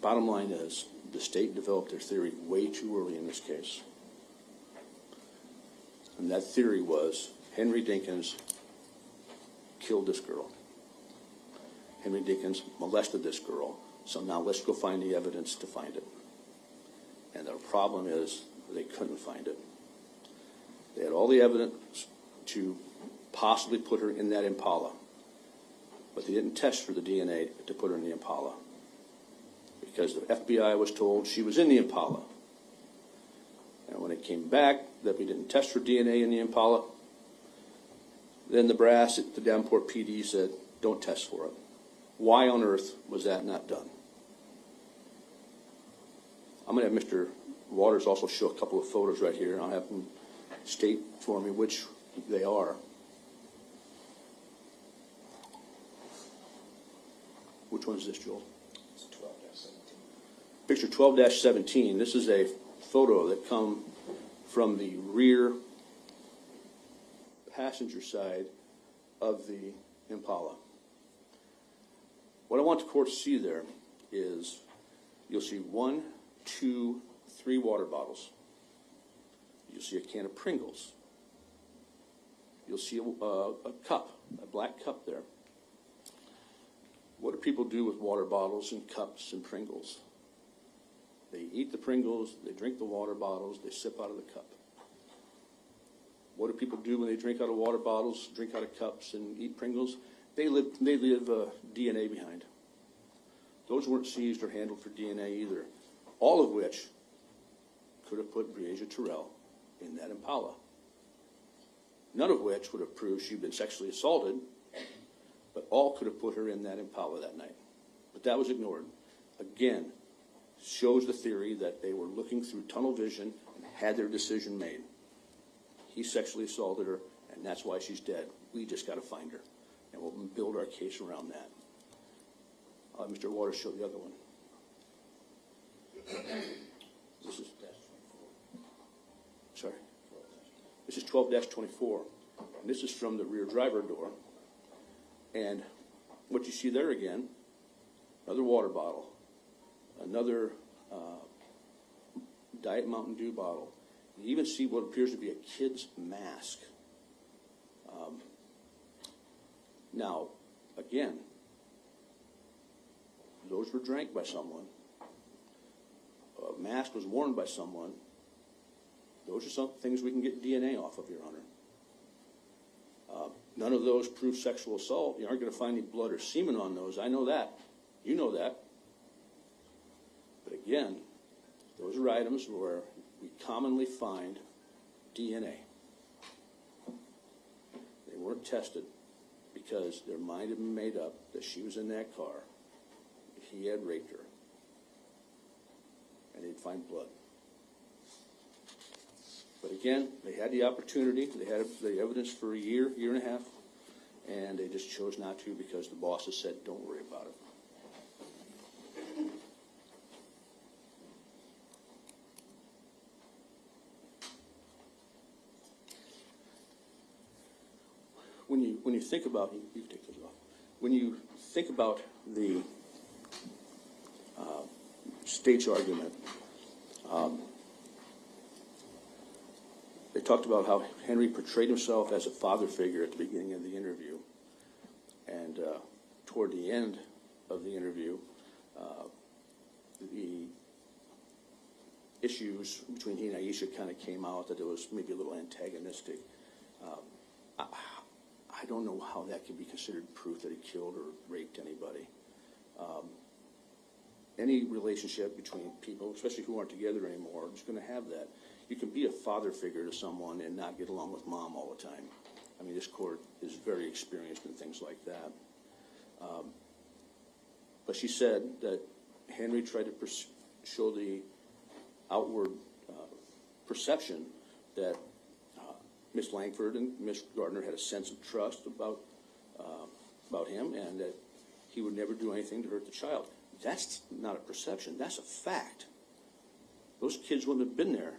bottom line is the state developed their theory way too early in this case. And that theory was Henry Dinkins killed this girl. Henry Dinkins molested this girl. So now let's go find the evidence to find it. And the problem is they couldn't find it. They had all the evidence to possibly put her in that Impala, but they didn't test for the DNA to put her in the Impala because the FBI was told she was in the Impala. And when it came back that we didn't test for DNA in the Impala, then the brass at the Davenport PD said, don't test for it. Why on earth was that not done? I'm going to have Mr. Waters also show a couple of photos right here, and I'll have him state for me which they are. Which one is this, Joel? It's 12-17. Picture 12-17. This is a photo that come from the rear passenger side of the Impala. What I want the court to see there is you'll see 1, 2, 3 water bottles. You'll see a can of Pringles. You'll see a cup, a black cup there. What do people do with water bottles and cups and Pringles? They eat the Pringles, they drink the water bottles, they sip out of the cup. What do people do when they drink out of water bottles, drink out of cups, and eat Pringles? They leave DNA behind. Those weren't seized or handled for DNA either, all of which could have put Breasia Terrell in that Impala. None of which would have proved she'd been sexually assaulted, but all could have put her in that Impala that night. But that was ignored. Again, shows the theory that they were looking through tunnel vision and had their decision made. He sexually assaulted her, and that's why she's dead. We just got to find her, and we'll build our case around that. Mr. Waters, show the other one. This is, sorry. This is 12-24, and this is from the rear driver door. And what you see there again, another water bottle, another Diet Mountain Dew bottle. You even see what appears to be a kid's mask. Now, again, those were drank by someone. A mask was worn by someone. Those are some things we can get DNA off of, Your Honor. None of those prove sexual assault. You aren't going to find any blood or semen on those. I know that. You know that. But again, those are items where we commonly find DNA. They weren't tested because their mind had been made up that she was in that car. He had raped her. And they'd find blood. But again, they had the opportunity. They had the evidence for a year, year and a half, and they just chose not to because the bosses said, don't worry about it. When you think about, you can take those off. When you think about the state's argument, they talked about how Henry portrayed himself as a father figure at the beginning of the interview. And toward the end of the interview, the issues between he and Aisha kind of came out, that it was maybe a little antagonistic. I don't know how that could be considered proof that he killed or raped anybody. Any relationship between people, especially who aren't together anymore, is going to have that. You can be a father figure to someone and not get along with mom all the time. I mean, this court is very experienced in things like that. But she said that Henry tried to show the outward perception that Miss Langford and Miss Gardner had a sense of trust about him, and that he would never do anything to hurt the child. That's not a perception. That's a fact. Those kids wouldn't have been there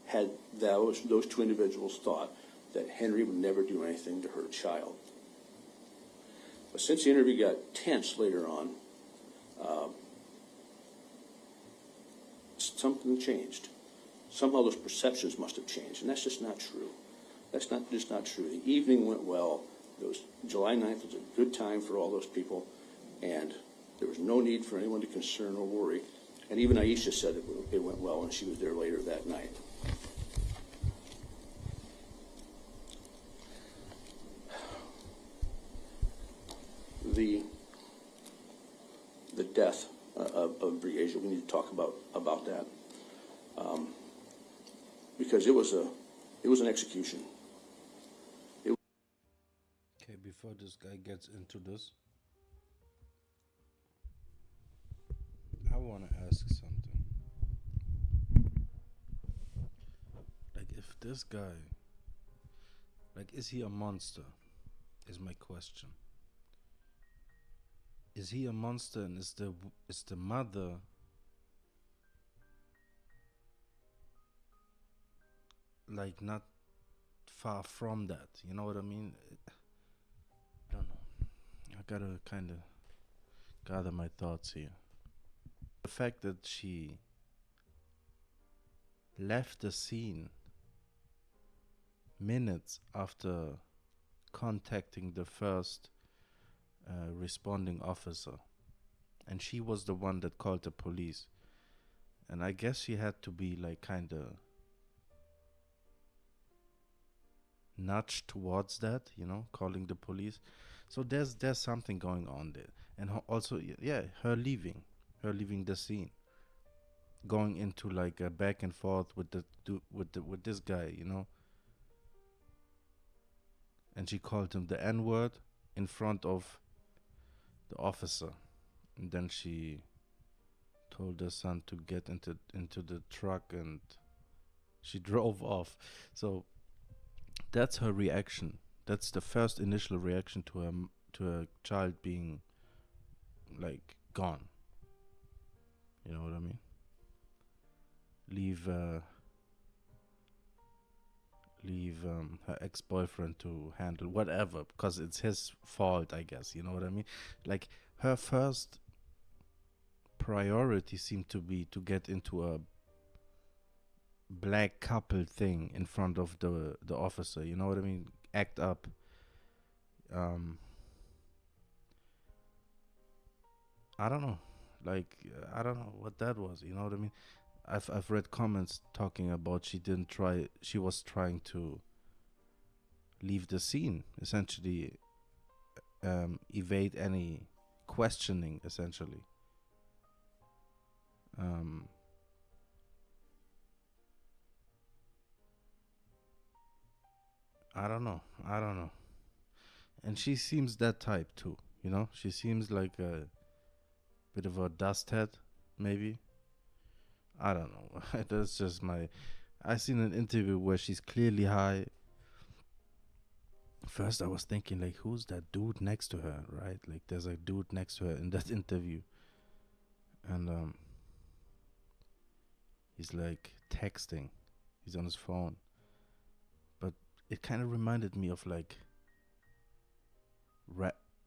had those two individuals thought that Henry would never do anything to hurt a child. But since the interview got tense later on, something changed. Somehow those perceptions must have changed, and that's just not true. That's just not true. The evening went well. July 9th was a good time for all those people, and there was no need for anyone to concern or worry. And even Aisha said it went well when she was there later that night. The death of Briasia, we need to talk about that, because it was an execution. Okay, before this guy gets into this, I want to ask something. Like, if this guy, like, is he a monster? Is my question. Is he a monster, and is the mother like not far from that? You know what I mean? I don't know. I gotta kind of gather my thoughts here. The fact that she left the scene minutes after contacting the first responding officer, and she was the one that called the police, and I guess she had to be like kind of nudged towards that, calling the police. So there's something going on there, and also her leaving the scene, going into like a back and forth with this guy, and she called him the N-word in front of the officer, and then she told her son to get into the truck, and she drove off. So that's her reaction. That's the first initial reaction to a child being like gone. You know what I mean? Leave her ex-boyfriend to handle whatever, because it's his fault, I guess. You know what I mean? Like, her first priority seemed to be to get into a black couple thing in front of the officer. You know what I mean? Act up. I don't know. Like, I don't know what that was. You know what I mean? I've read comments talking about she was trying to leave the scene, essentially, evade any questioning, essentially. I don't know. And she seems that type too, She seems like a bit of a dust head, maybe. I don't know. That's just I seen an interview where she's clearly high. First I was thinking, like, who's that dude next to her, right? Like, there's a dude next to her in that interview. And he's like texting. He's on his phone. But it kind of reminded me of like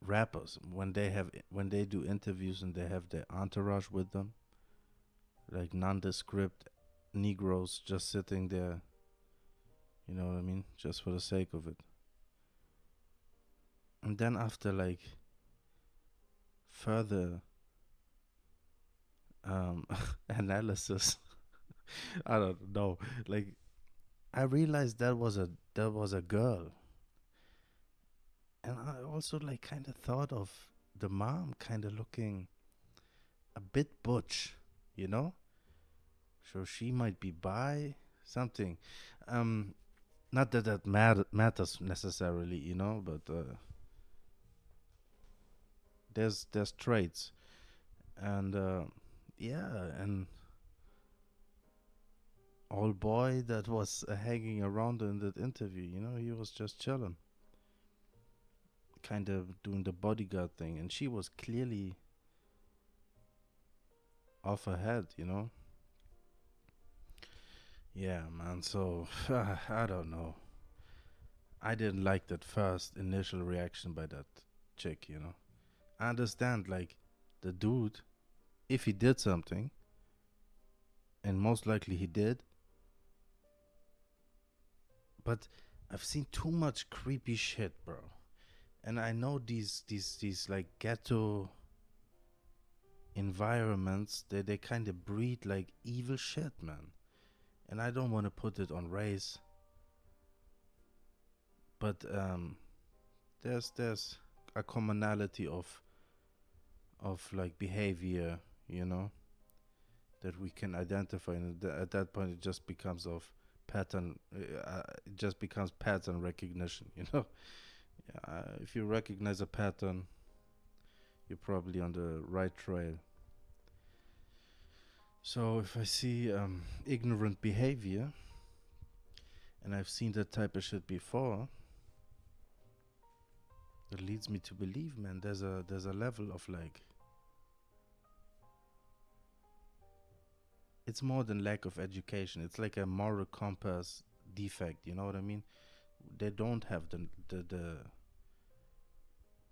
rappers when they do interviews and they have their entourage with them, like nondescript Negroes just sitting there, you know what I mean, just for the sake of it. And then after like further analysis, I don't know, like, I realized that was a girl. And I also like kind of thought of the mom kind of looking a bit butch, So she might be bi, something. Not that matters necessarily, but there's traits. And and old boy that was hanging around in that interview, he was just chilling, kind of doing the bodyguard thing, and she was clearly off her head, Yeah, man, so I don't know. I didn't like that first initial reaction by that chick, I understand, like, the dude, if he did something and most likely he did. But I've seen too much creepy shit, bro. And I know these like ghetto environments, they kind of breed like evil shit, man. And I don't want to put it on race, but there's a commonality of like behavior, you know, that we can identify, and at that point it just becomes of pattern. It just becomes pattern recognition, you know. If you recognize a pattern, you're probably on the right trail. So if I see ignorant behavior, and I've seen that type of shit before, it leads me to believe, man, there's a level of like, it's more than lack of education. It's like a moral compass defect. You know what I mean? They don't have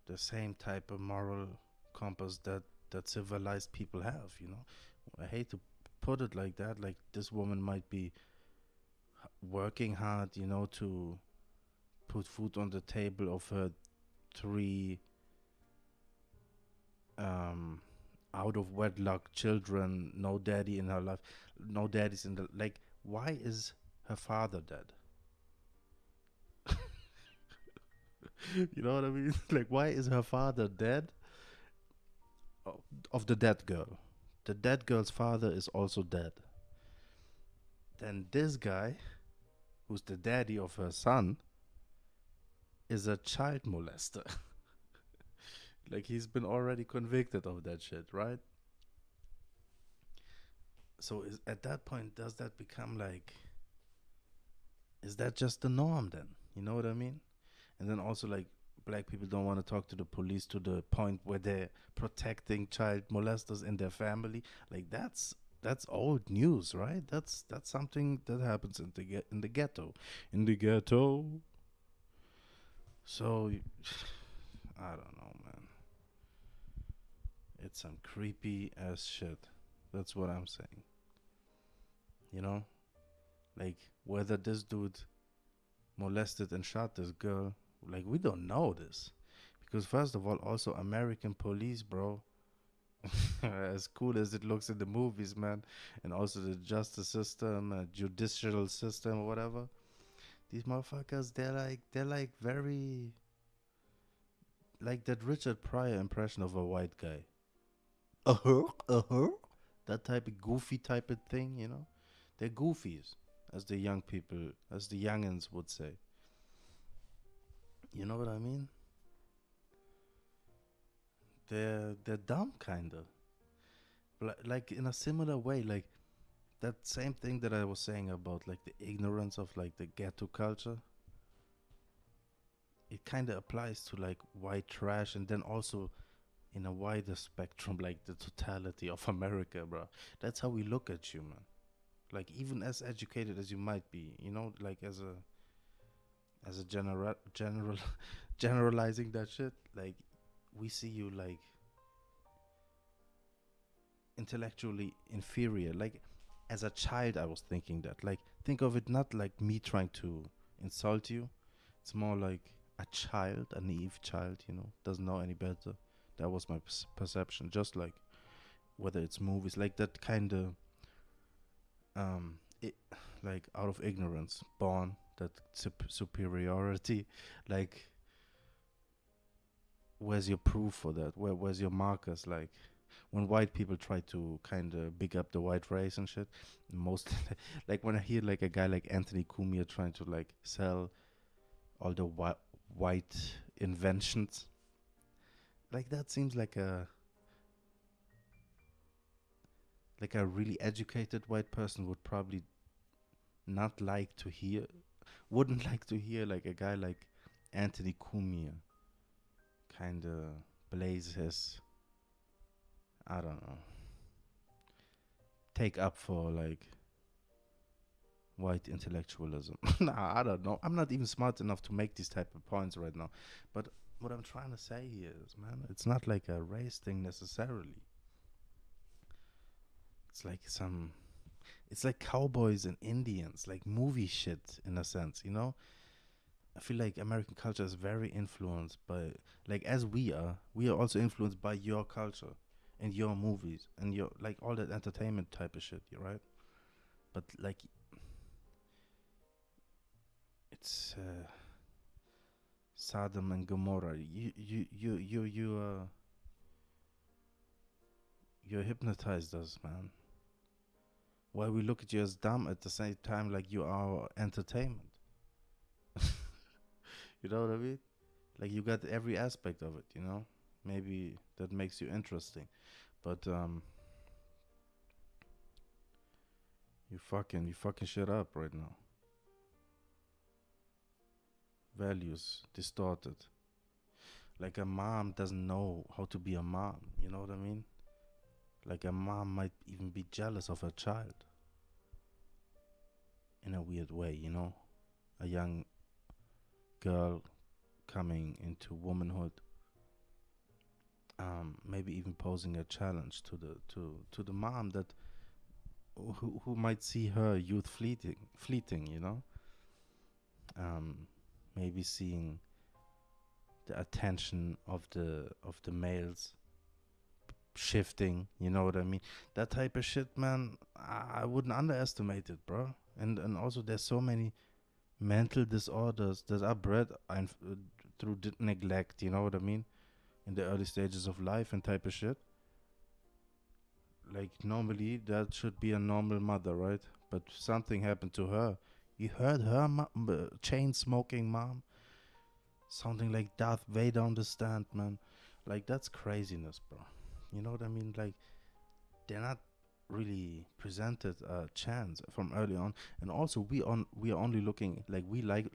the same type of moral compass that civilized people have. You know, I hate to put it like that. Like, this woman might be working hard, you know, to put food on the table of her three out of wedlock children, no daddy in her life, no daddies in the, like, why is her father dead? You know what I mean? Like, why is her father dead? Of the dead girl. The dead girl's father is also dead. Then this guy, who's the daddy of her son, is a child molester. Like, he's been already convicted of that shit, right? So at that point, does that become like, is that just the norm then? You know what I mean? And then also, like, black people don't want to talk to the police to the point where they're protecting child molesters in their family. Like, that's old news, right? That's something that happens in the ghetto. In the ghetto. So I don't know, man. It's some creepy ass shit. That's what I'm saying. You know? Like, whether this dude molested and shot this girl, like, we don't know this. Because first of all, also American police, bro, as cool as it looks in the movies, man, and also the justice system, judicial system, or whatever, these motherfuckers, they're like very, like that Richard Pryor impression of a white guy. That type of goofy type of thing, you know? They're goofies, as the young people, as the youngins would say. You know what I mean? They're dumb, kinda. Like, in a similar way, like that same thing that I was saying about like the ignorance of like the ghetto culture. It kind of applies to like white trash, and then also in a wider spectrum, like the totality of America, bro. That's how we look at you, man. Like, even as educated as you might be, you know, like as a general generalizing that shit, like, we see you like intellectually inferior. Like, as a child, I was thinking that. Like, think of it not like me trying to insult you. It's more like a child, a naive child, you know, doesn't know any better. That was my perception. Just like whether it's movies, like that kind of, it, like out of ignorance, born that superiority. Like, where's your proof for that? Where's your markers? Like, when white people try to kind of big up the white race and shit, most like when I hear like a guy like Anthony Cumia trying to like sell all the white inventions, like, that seems like a really educated white person would probably not like to hear, wouldn't like to hear like a guy like Anthony Cumia kind of blaze his, I don't know, take up for like white intellectualism. Nah, I don't know. I'm not even smart enough to make these type of points right now. But what I'm trying to say here is, man, it's not like a race thing necessarily. It's like It's like cowboys and Indians, like movie shit in a sense, you know? I feel like American culture is very influenced by, like, as we are also influenced by your culture and your movies and your, like, all that entertainment type of shit, you right? But, like, it's Sodom and Gomorrah. You hypnotized us, man. Why we look at you as dumb at the same time, like you are entertainment. You know what I mean? Like you got every aspect of it, you know? Maybe that makes you interesting. But you fucking shit up right now. Values distorted. Like a mom doesn't know how to be a mom, you know what I mean? Like a mom might even be jealous of her child in a weird way, you know? A young girl coming into womanhood, maybe even posing a challenge to the mom that who might see her youth fleeting, you know, maybe seeing the attention of the males shifting, you know what I mean? That type of shit, man. I wouldn't underestimate it, bro. And also there's so many mental disorders that are bred through neglect, you know what I mean? In the early stages of life and type of shit. Like normally that should be a normal mother, right? But something happened to her. You heard her chain smoking mom, sounding like Darth Vader on the stand, man. Like that's craziness, bro. You know what I mean? Like they're not really presented a chance from early on, and also we are only looking, like we like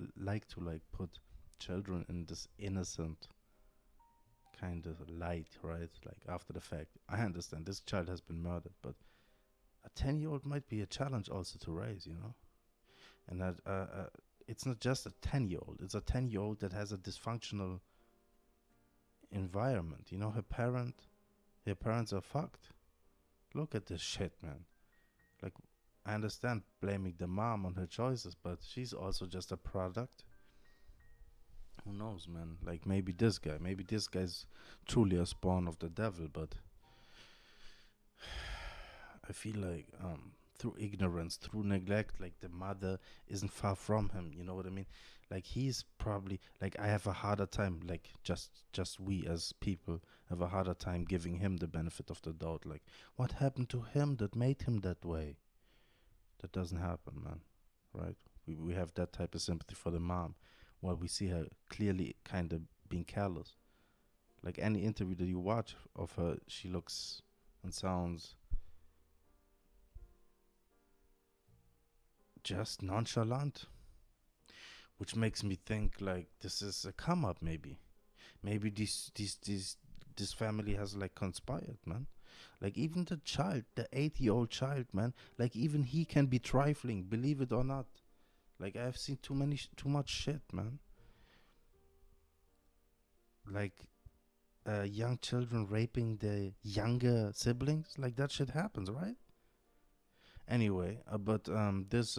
to like put children in this innocent kind of light, right? Like after the fact. I understand this child has been murdered, but a 10-year-old might be a challenge also to raise, you know? And that it's not just a 10-year-old, it's a 10-year-old that has a dysfunctional environment. You know, her parents are fucked. Look at this shit, man. Like, I understand blaming the mom on her choices, but she's also just a product. Who knows, man? Like, maybe this guy's truly a spawn of the devil, but I feel like through ignorance, through neglect, like the mother isn't far from him. You know what I mean? Like he's probably like I have a harder time. Like just we as people have a harder time giving him the benefit of the doubt. Like what happened to him that made him that way? That doesn't happen, man. Right? We have that type of sympathy for the mom, while we see her clearly kind of being callous. Like any interview that you watch of her, she looks and sounds just nonchalant, which makes me think like this is a come up. Maybe this family has like conspired, man. Like even the child, the 8-year-old child, man, like even he can be trifling, believe it or not. Like I've seen too much shit, man. Like young children raping their younger siblings, like that shit happens, right? Anyway, but this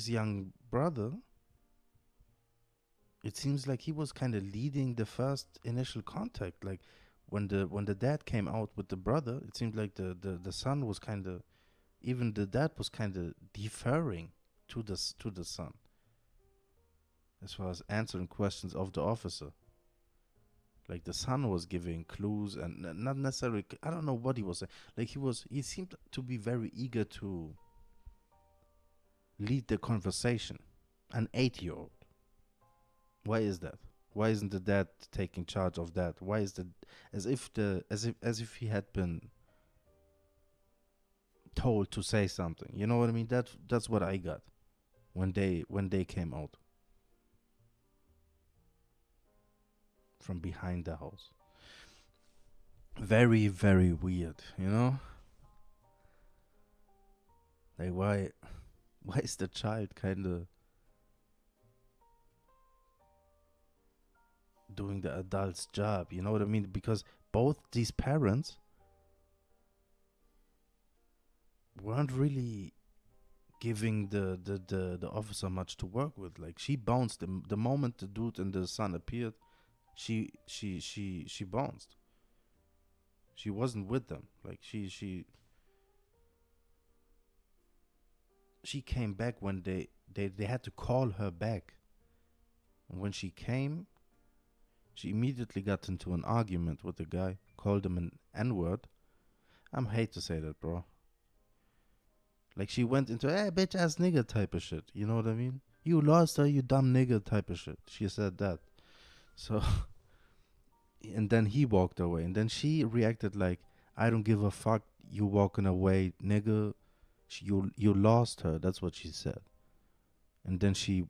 young brother, it seems like he was kind of leading the first initial contact. Like when the dad came out with the brother, it seemed like the son was kind of, even the dad was kind of deferring to the son as far as answering questions of the officer. Like the son was giving clues and not necessarily. I don't know what he was saying. Like he seemed to be very eager to lead the conversation. An 8-year-old. Why is that? Why isn't the dad taking charge of that? Why is the as if he had been told to say something? You know what I mean? That's what I got when they came out from behind the house. Very very weird, you know? Like why is the child kind of doing the adult's job? You know what I mean? Because both these parents weren't really giving the officer much to work with. Like, she bounced the moment the dude in the sun appeared. She bounced. She wasn't with them. Like, she came back when they had to call her back. And when she came, she immediately got into an argument with the guy, called him an N-word. I hate to say that, bro. Like, she went into, hey, bitch ass nigga type of shit. You know what I mean? You lost her, you dumb nigga type of shit. She said that. So, and then he walked away. And then she reacted like, I don't give a fuck, you walking away, nigga. You lost her. That's what she said. And then she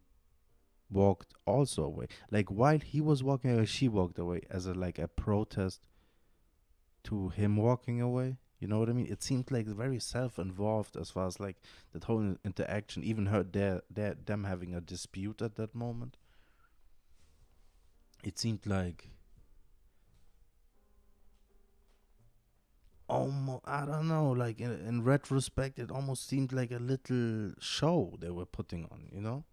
walked also away. Like, while he was walking away, she walked away as a protest to him walking away. You know what I mean? It seemed like very self-involved as far as like that whole interaction. Even her, them having a dispute at that moment. It seemed like almost, I don't know. Like in retrospect, it almost seemed like a little show they were putting on. You know.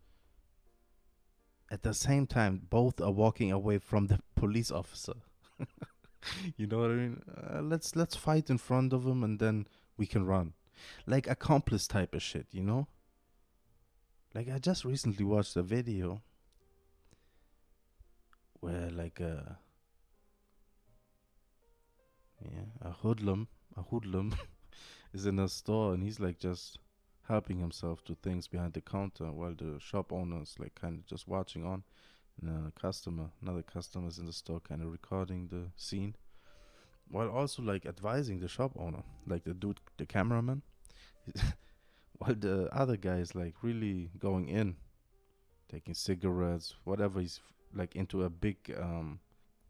At the same time, both are walking away from the police officer. You know what I mean? Let's fight in front of him and then we can run, like accomplice type of shit. You know? Like, I just recently watched a video where like a hoodlum is in a store and he's like just helping himself to things behind the counter while the shop owner is like kind of just watching on, and another customer is in the store kind of recording the scene while also like advising the shop owner, like the cameraman, while the other guy is like really going in, taking cigarettes, whatever. He's like into a big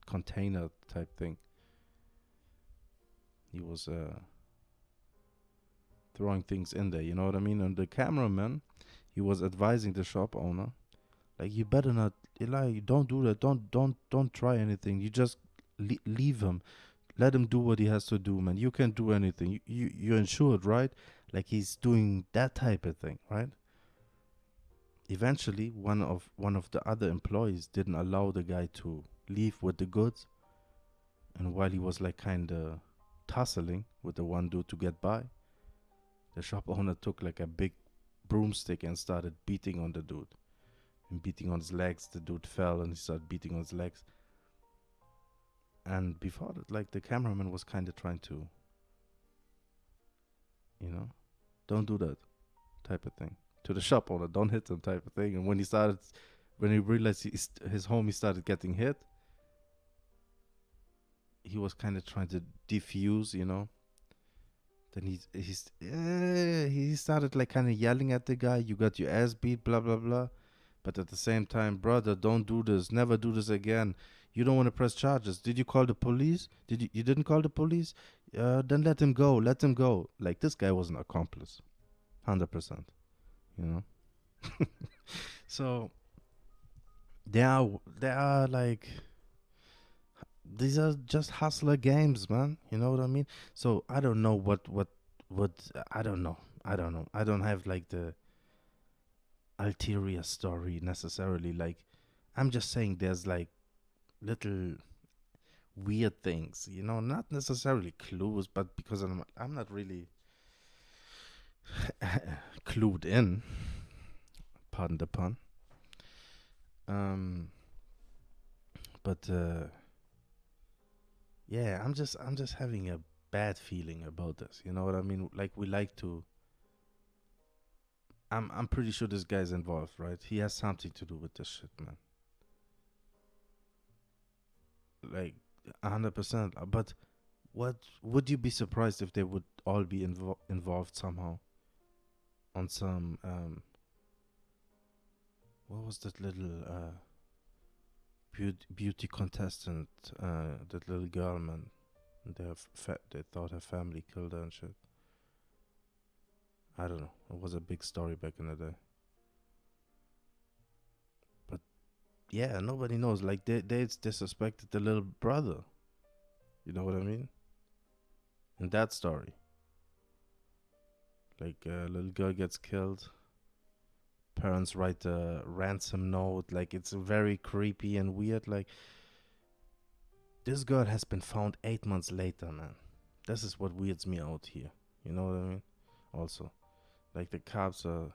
container type thing. He was throwing things in there, you know what I mean? And the cameraman, he was advising the shop owner, like, you better not, Eli, don't do that, don't try anything. You just leave him, let him do what he has to do, man. You can't do anything. You're insured, right? Like, he's doing that type of thing, right? Eventually, one of the other employees didn't allow the guy to leave with the goods, and while he was like kind of tussling with the one dude to get by, the shop owner took like a big broomstick and started beating on the dude. And beating on his legs, the dude fell and he started beating on his legs. And before that, like, the cameraman was kind of trying to, don't do that type of thing. To the shop owner, don't hit him type of thing. And when he realized his homie started getting hit, he was kind of trying to defuse, Then he started like kind of yelling at the guy, you got your ass beat, blah, blah, blah. But at the same time, brother, don't do this. Never do this again. You don't want to press charges. Did you call the police? You didn't call the police? Then let him go. Let him go. Like, this guy was an accomplice. 100%. So there are like, these are just hustler games, man. You know what I mean? So I don't know what I don't know. I don't have like the ulterior story necessarily. Like, I'm just saying there's like little weird things, not necessarily clues, but because I'm not really clued in, pardon the pun. But yeah, I'm just having a bad feeling about this. You know what I mean? Like, we like to. I'm pretty sure this guy's involved, right? He has something to do with this shit, man. Like, 100%. But what would you be surprised if they would all be involved somehow on some what was that little beauty contestant, that little girl, man? They thought her family killed her and shit. I don't know. It was a big story back in the day. But yeah, nobody knows. Like, they suspected the little brother. You know what I mean? In that story. Like a little girl gets killed. Parents write a ransom note. Like it's very creepy and weird. Like this girl has been found 8 months later, man. This is what weirds me out here. You know what I mean? Also, like the cops are,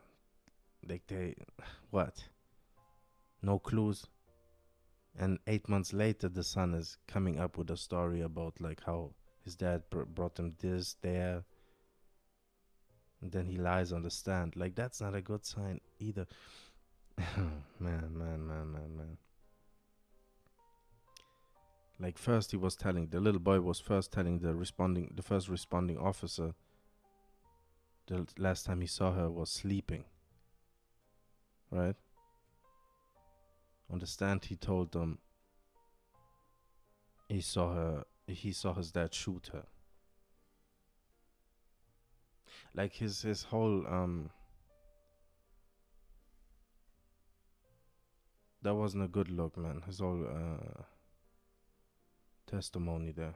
like they, what? No clues. And 8 months later, the son is coming up with a story about like how his dad brought him this, there, and then he lies on the stand. Like that's not a good sign either. Man. Like first he was telling the little boy was first telling the first responding officer the last time he saw her was sleeping. Right? On the stand he told them he saw his dad shoot her. Like his whole that wasn't a good look, man. His whole testimony there.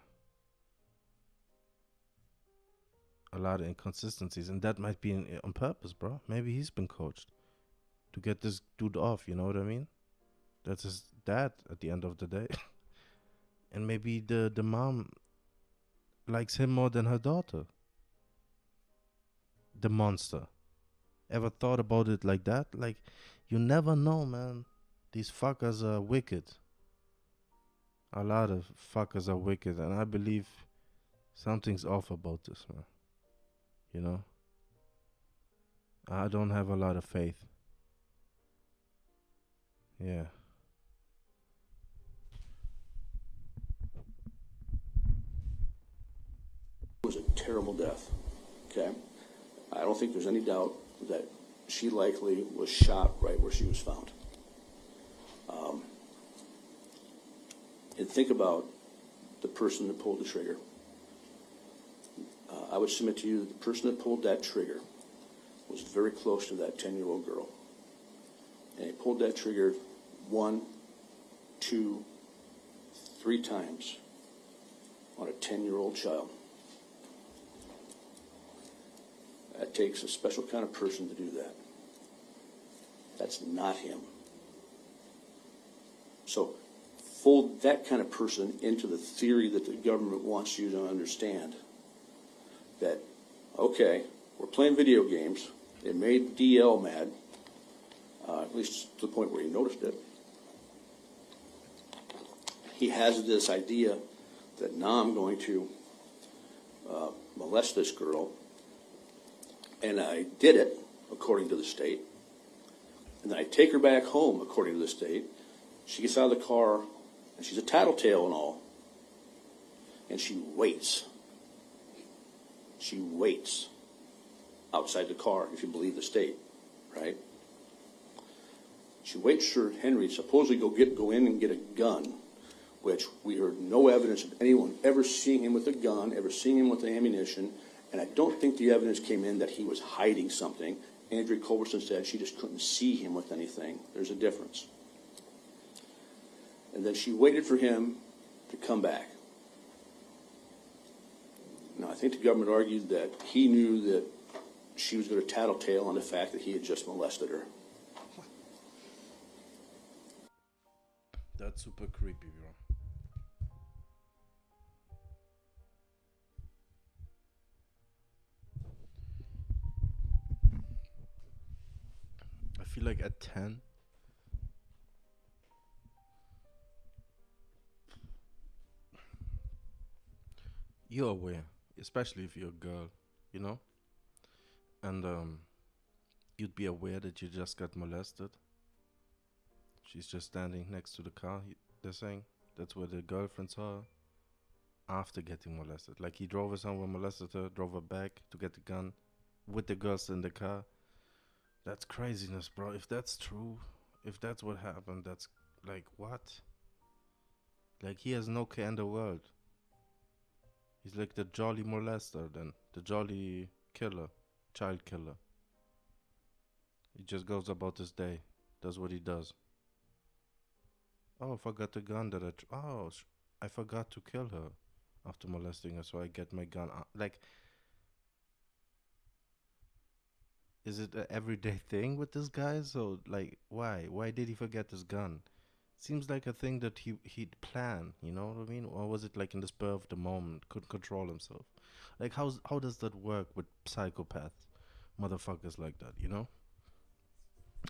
A lot of inconsistencies, and that might be on purpose, bro. Maybe he's been coached to get this dude off, you know what I mean? That's his dad at the end of the day. And maybe the mom likes him more than her daughter. The monster. Ever thought about it like that? Like, you never know, man. These fuckers are wicked. A lot of fuckers are wicked, and I believe something's off about this, man. You know? I don't have a lot of faith. Yeah. It was a terrible death, okay? I don't think there's any doubt that she likely was shot right where she was found. And think about the person that pulled the trigger. I would submit to you that the person that pulled that trigger was very close to that 10-year-old girl. And he pulled that trigger 1, 2, 3 times on a 10-year-old child. That takes a special kind of person to do that. That's not him. So fold that kind of person into the theory that the government wants you to understand. That, okay, we're playing video games. It made DL mad, at least to the point where he noticed it. He has this idea that now I'm going to molest this girl, and I did it, according to the state. And then I take her back home, according to the state. She gets out of the car, and she's a tattletale and all. And she waits. She waits outside the car, if you believe the state, right? She waits for Henry to supposedly go in and get a gun, which we heard no evidence of anyone ever seeing him with a gun, ever seeing him with ammunition. And I don't think the evidence came in that he was hiding something. Andrea Culberson said she just couldn't see him with anything. There's a difference. And then she waited for him to come back. Now, I think the government argued that he knew that she was going to tattletale on the fact that he had just molested her. That's super creepy, bro. I feel like at 10, you're aware, especially if you're a girl, you know? And you'd be aware that you just got molested. She's just standing next to the car, they're saying. That's where the girlfriend saw her after getting molested. Like he drove her somewhere, molested her, drove her back to get the gun with the girls in the car. That's craziness, bro. If that's true, if that's what happened, that's like, what? Like, he has no care in the world. He's like the jolly molester then, the jolly killer, child killer. He just goes about his day, does what he does. Oh, I forgot the gun that I forgot to kill her after molesting her, so I get my gun out. Like, Is it an everyday thing with this guy? So like, why did he forget his gun? Seems like a thing that he'd plan, you know what I mean? Or was it like in the spur of the moment, couldn't control himself? Like how does that work with psychopaths, motherfuckers like that, you know?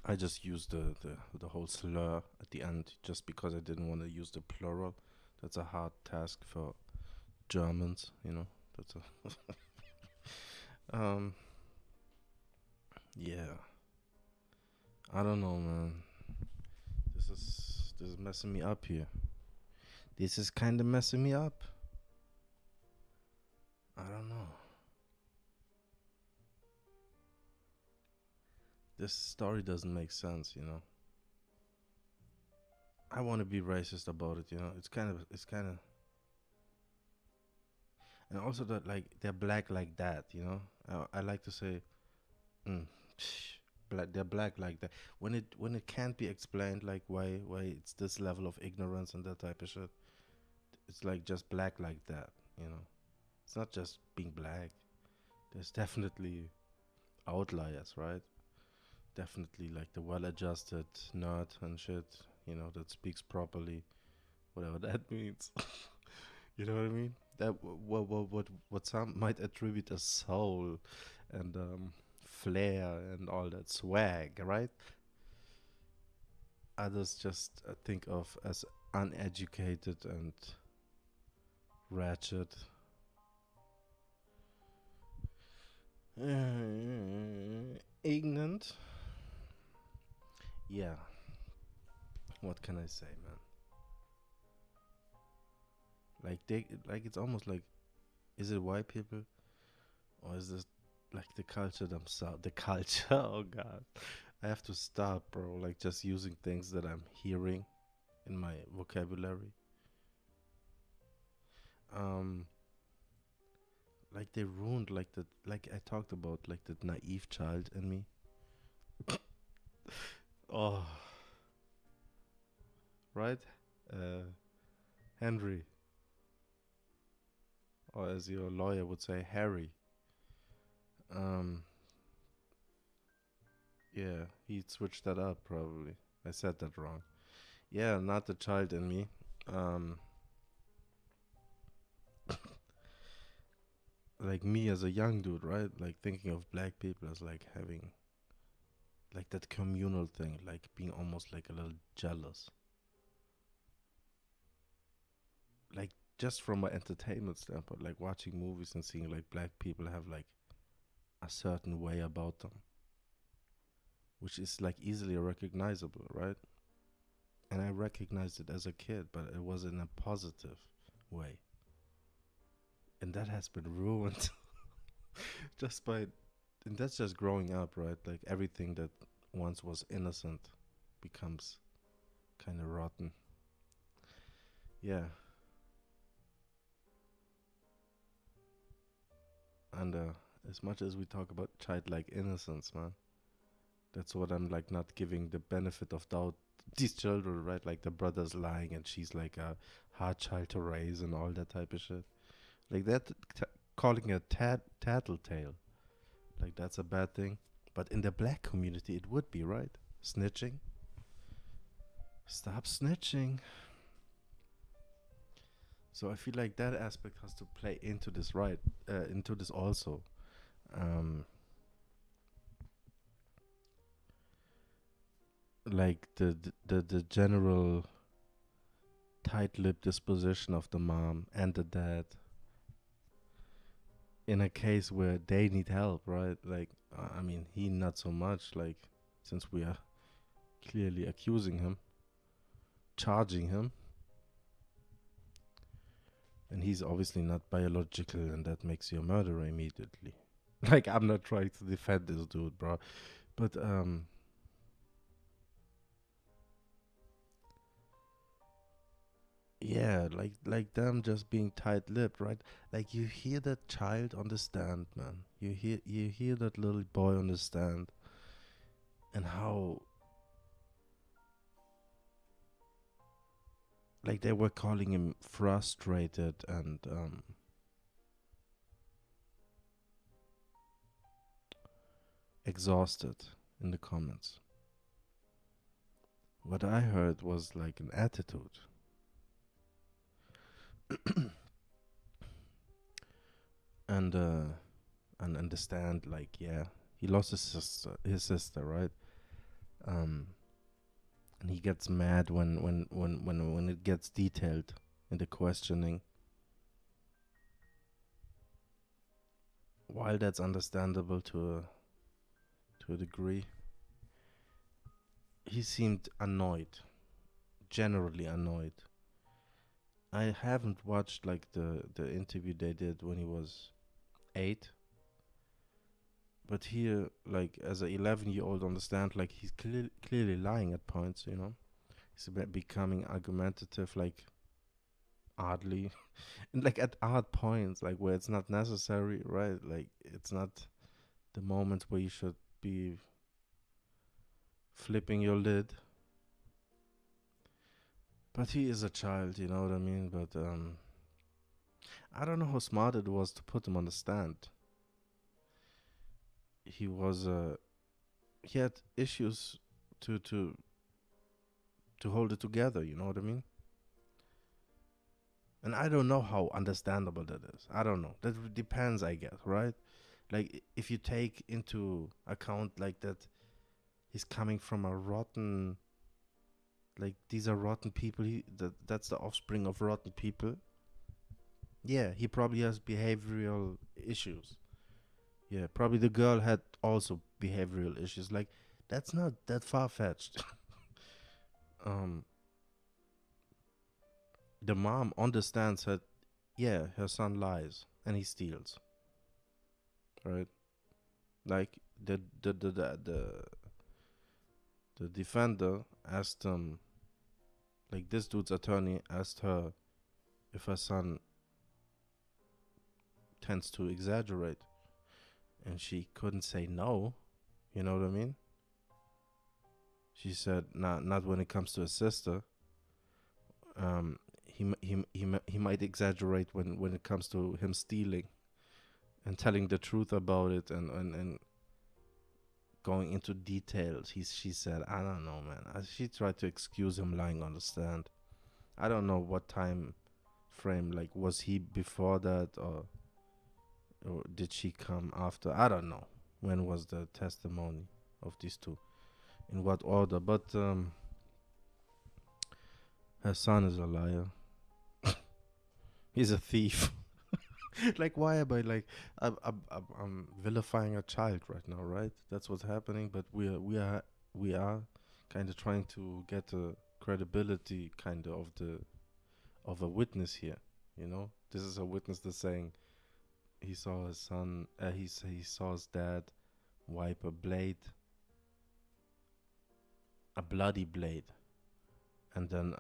I just used the whole slur at the end just because I didn't want to use the plural. That's a hard task for Germans, you know. That's a yeah. I don't know, man. This is messing me up here. This is kind of messing me up. I don't know. This story doesn't make sense, you know. I want to be racist about it, you know. It's kind of, and also that like they're black like that, you know. I like to say, mm, black. They're black like that. When it can't be explained, like why it's this level of ignorance and that type of shit. It's like just black like that, you know. It's not just being black. There's definitely outliers, right? Definitely like the well-adjusted nerd and shit, you know, that speaks properly, whatever that means. You know what I mean? That what some might attribute as soul and flair and all that swag, right? Others just think of as uneducated and ratchet. Ignorant. Yeah. What can I say, man? Like it's almost like, is it white people or is this like the culture themselves? The culture. Oh God, I have to stop, bro. Like just using things that I'm hearing in my vocabulary. Um, like they ruined like the like I talked about like the naive child in me. Oh, right. Uh, Henry, or as your lawyer would say, Harry. Um, yeah, he switched that up probably. I said that wrong. Yeah, not the child in me. Um, like me as a young dude, right? Like thinking of black people as like having like that communal thing, like being almost like a little jealous. Like just from an entertainment standpoint, like watching movies and seeing like black people have like a certain way about them, which is like easily recognizable, right? And I recognized it as a kid, but it was in a positive way. And that has been ruined just by, and that's just growing up, right? Like everything that once was innocent becomes kind of rotten. Yeah. And as much as we talk about childlike innocence, man, that's what I'm like not giving the benefit of doubt these children, right? Like the brother's lying and she's like a hard child to raise and all that type of shit. Like that, calling a tattletale, like that's a bad thing. But in the black community, it would be, right? Snitching. Stop snitching. So I feel like that aspect has to play into this, right? Into this also. Um, like the general tight-lipped disposition of the mom and the dad in a case where they need help, right? Like, I mean, he not so much. Like, since we are clearly accusing him, charging him, and he's obviously not biological, and that makes you a murderer immediately. Like, I'm not trying to defend this dude, bro, but yeah, like them just being tight-lipped, right? Like you hear that child on the stand, man. You hear that little boy on the stand, and how like they were calling him frustrated and exhausted in the comments. What I heard was like an attitude. and understand, like, yeah, he lost his sister, right? Um, and he gets mad when it gets detailed in the questioning. While that's understandable to a degree, he seemed annoyed, generally annoyed. I haven't watched like the interview they did when he was 8, but here, like as a 11-year-old, understand like he's clearly lying at points. He's becoming argumentative, like oddly, and like at odd points, like where it's not necessary, right? Like it's not the moment where you should be flipping your lid. But he is a child, you know what I mean? But I don't know how smart it was to put him on the stand. He was he had issues to to to hold it together, you know what I mean? And I don't know how understandable that is. I don't know. That depends, I guess, right? Like if you take into account like that he's coming from a rotten, like these are rotten people, that's the offspring of rotten people. Yeah, he probably has behavioral issues. Yeah, probably the girl had also behavioral issues. Like that's not that far fetched. um the mom understands that, yeah, her son lies and he steals, right? Like the defender asked like this dude's attorney asked her if her son tends to exaggerate, and she couldn't say no. You know what I mean? She said, not when it comes to his sister. He might exaggerate when it comes to him stealing and telling the truth about it, and going into details. She said, I don't know, man. She tried to excuse him lying on the stand. I don't know what time frame, like was he before that, or did she come after? I don't know. When was the testimony of these two? In what order? But her son is a liar. He's a thief. Like, why am I like I'm vilifying a child right now, right? That's what's happening. But we are kind of trying to get a credibility kind of a witness here. This is a witness that's saying he saw his son. He saw his dad wipe a bloody blade, and then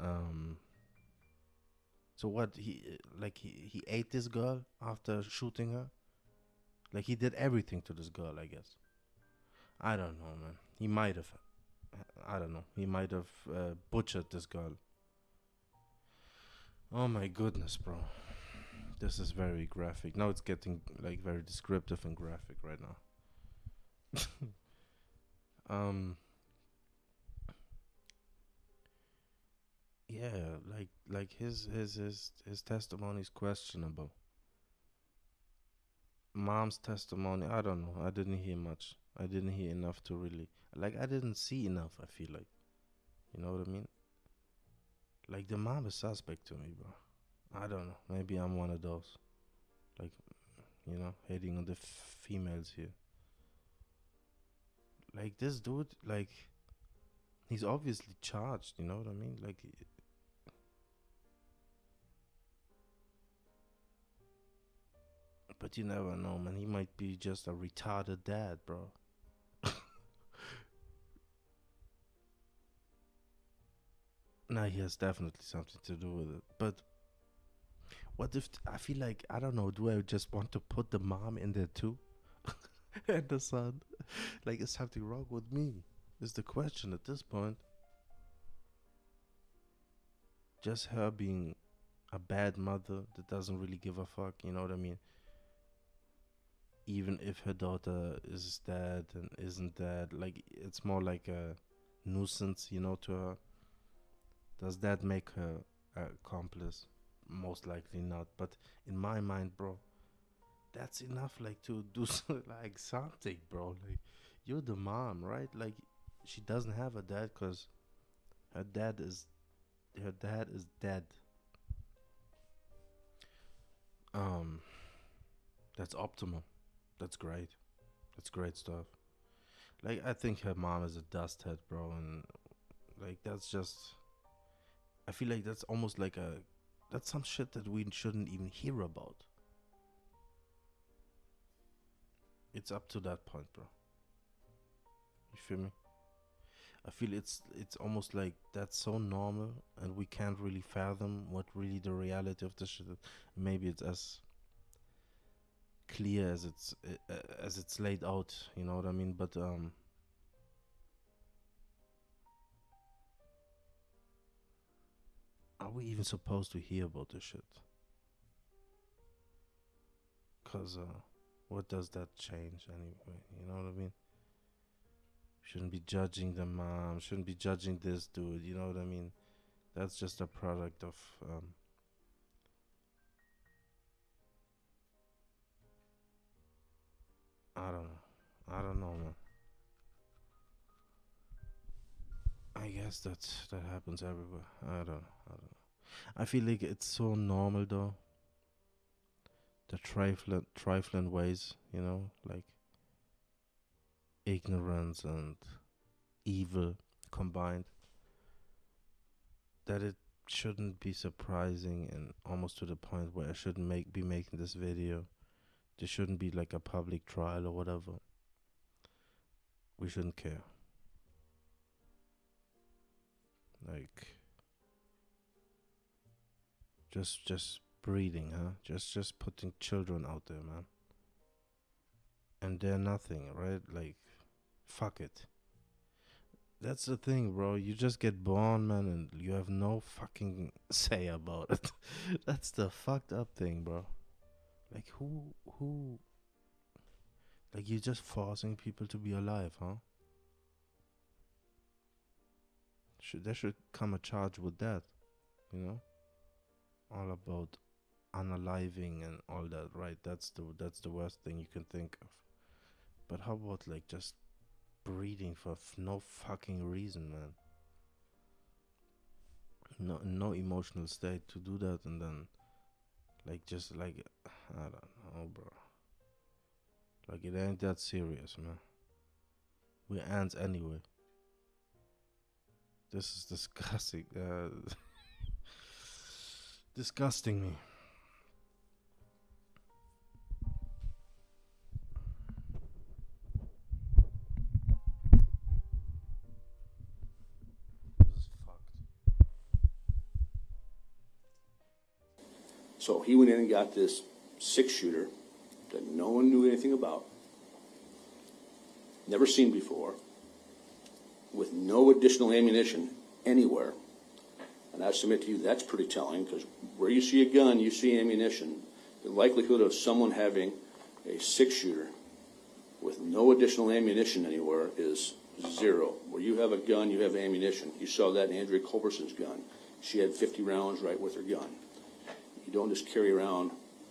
so what, he ate this girl after shooting her. Like he did everything to this girl, I guess. I don't know, man. He might have. I don't know. He might have butchered this girl. Oh my goodness, bro. This is very graphic. Now it's getting like very descriptive and graphic right now. um. Yeah, like his testimony is questionable. Mom's testimony, I don't know. I didn't hear much. I didn't hear enough to really, like, I didn't see enough, I feel like. You know what I mean? Like the mom is suspect to me, bro. I don't know. Maybe I'm one of those. Like, hating on the females here. Like this dude, like he's obviously charged, you know what I mean? Like, but you never know, man. He might be just a retarded dad, bro. Nah, he has definitely something to do with it. But what if I feel like, I don't know? Do I just want to put the mom in there too, and the son? Like, is something wrong with me? Is the question at this point. Just her being a bad mother that doesn't really give a fuck. You know what I mean? even if her daughter is dead and isn't dead, like it's more like a nuisance, to her. Does that make her accomplice? Most likely not. But in my mind, bro, that's enough, like to do like something, bro. Like you're the mom, right? Like she doesn't have a dad because her dad is dead. Um, that's optimal. That's great. That's great stuff. Like I think her mom is a dust head, bro, and like that's just. I feel like that's almost like that's some shit that we shouldn't even hear about. It's up to that point, bro. You feel me? I feel it's almost like that's so normal, and we can't really fathom what really the reality of this shit is. Maybe it's as clear as it's laid out. You know what I mean? But are we even supposed to hear about this shit? Cause what does that change anyway? You know what I mean? Shouldn't be judging the mom. Shouldn't be judging this dude. You know what I mean? That's just a product of I don't know. I don't know, man. I guess that happens everywhere. I don't know. I don't know. I feel like it's so normal though. The trifling ways, like ignorance and evil combined, that it shouldn't be surprising and almost to the point where I shouldn't be making this video. There shouldn't be like a public trial or whatever. We shouldn't care. Like just breeding, huh? Just putting children out there, man. And they're nothing, right? Like fuck it. That's the thing, bro. You just get born, man, and you have no fucking say about it. That's the fucked up thing, bro. Like who like you're just forcing people to be alive, huh? There should come a charge with that, you know? All about unaliving and all that, right? That's the worst thing you can think of. But how about like just breeding for no fucking reason, man? No emotional state to do that, and then like just like I don't know, bro. Like it ain't that serious, man. We're ants anyway. This is disgusting. Disgusting me. This is fucked. So he went in and got this 6-shooter that no one knew anything about, never seen before, with no additional ammunition anywhere. And I submit to you that's pretty telling, because where you see a gun, you see ammunition. The likelihood of someone having a 6-shooter with no additional ammunition anywhere is zero. Where you have a gun, you have ammunition. You saw that in Andrea Culberson's gun. She had 50 rounds right with her gun. You don't just carry around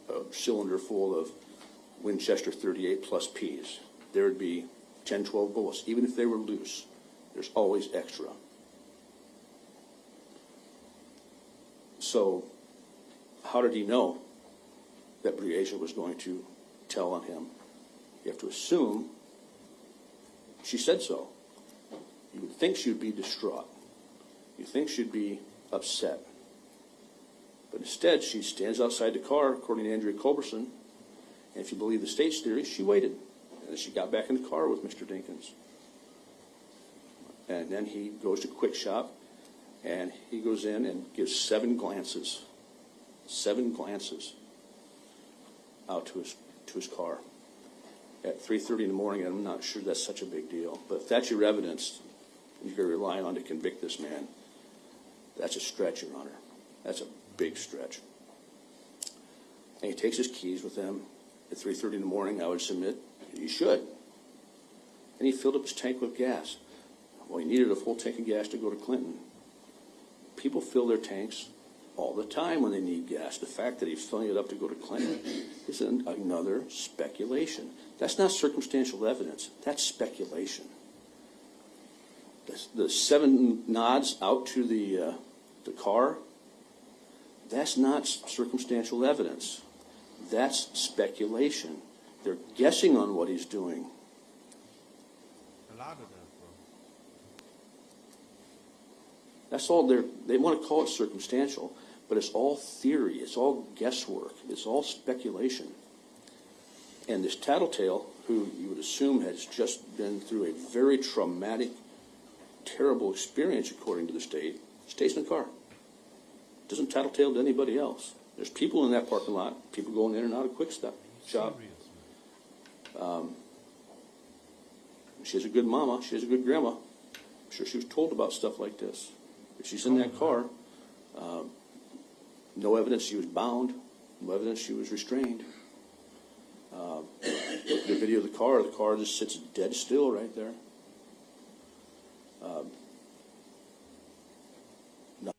a cylinder full of Winchester 38 plus Ps. There would be 10, 12 bullets. Even if they were loose, there's always extra. So how did he know that Briasia was going to tell on him? You have to assume she said so. You would think she would be distraught. You think she'd be upset. But instead, she stands outside the car, according to Andrea Culberson, and if you believe the state's theory, she waited. And then she got back in the car with Mr. Dinkins. And then he goes to Quick Shop, and he goes in and gives 7 glances out to his car at 3:30 in the morning. And I'm not sure that's such a big deal. But if that's your evidence you're going to rely on to convict this man, that's a stretch, Your Honor. That's a big stretch. And he takes his keys with him, at 3:30 in the morning, I would submit, you should. And he filled up his tank with gas. Well, he needed a full tank of gas to go to Clinton. People fill their tanks all the time when they need gas. The fact that he's filling it up to go to Clinton is another speculation. That's not circumstantial evidence. That's speculation. The 7 nods out to the car, that's not circumstantial evidence. That's speculation. They're guessing on what he's doing. A lot of that, bro. That's all they want to call it circumstantial, but it's all theory. It's all guesswork. It's all speculation. And this tattletale, who you would assume has just been through a very traumatic, terrible experience, according to the state, stays in the car. Doesn't tattletale to anybody else. There's people in that parking lot, people going in and out of Quick Stop shop. She has a good mama. She has a good grandma. I'm sure she was told about stuff like this. If she's in that car, no evidence she was bound, no evidence she was restrained. Look at the video of the car just sits dead still right there. No.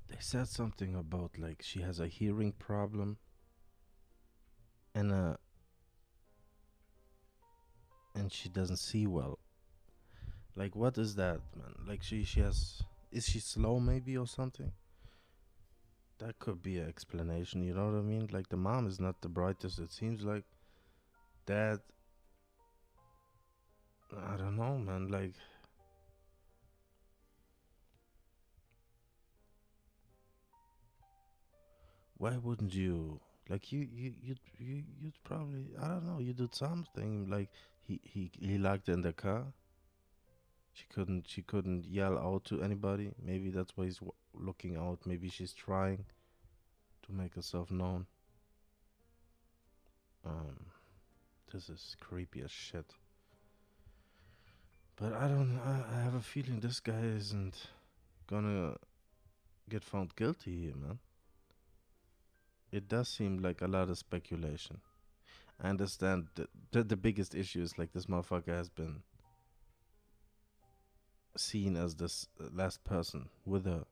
They said something about like she has a hearing problem and she doesn't see well. Like, what is that, man? Like she has, is she slow maybe or something? That could be an explanation, you know what I mean? Like the mom is not the brightest. It seems like dad, I don't know, man. Like, why wouldn't you? Like you'd probably, I don't know. You did something. Like he locked in the car. She couldn't yell out to anybody. Maybe that's why he's looking out. Maybe she's trying to make herself known. This is creepy as shit. But I have a feeling this guy isn't gonna get found guilty here, man. It does seem like a lot of speculation. I understand that the biggest issue is like this motherfucker has been seen as this last person with her.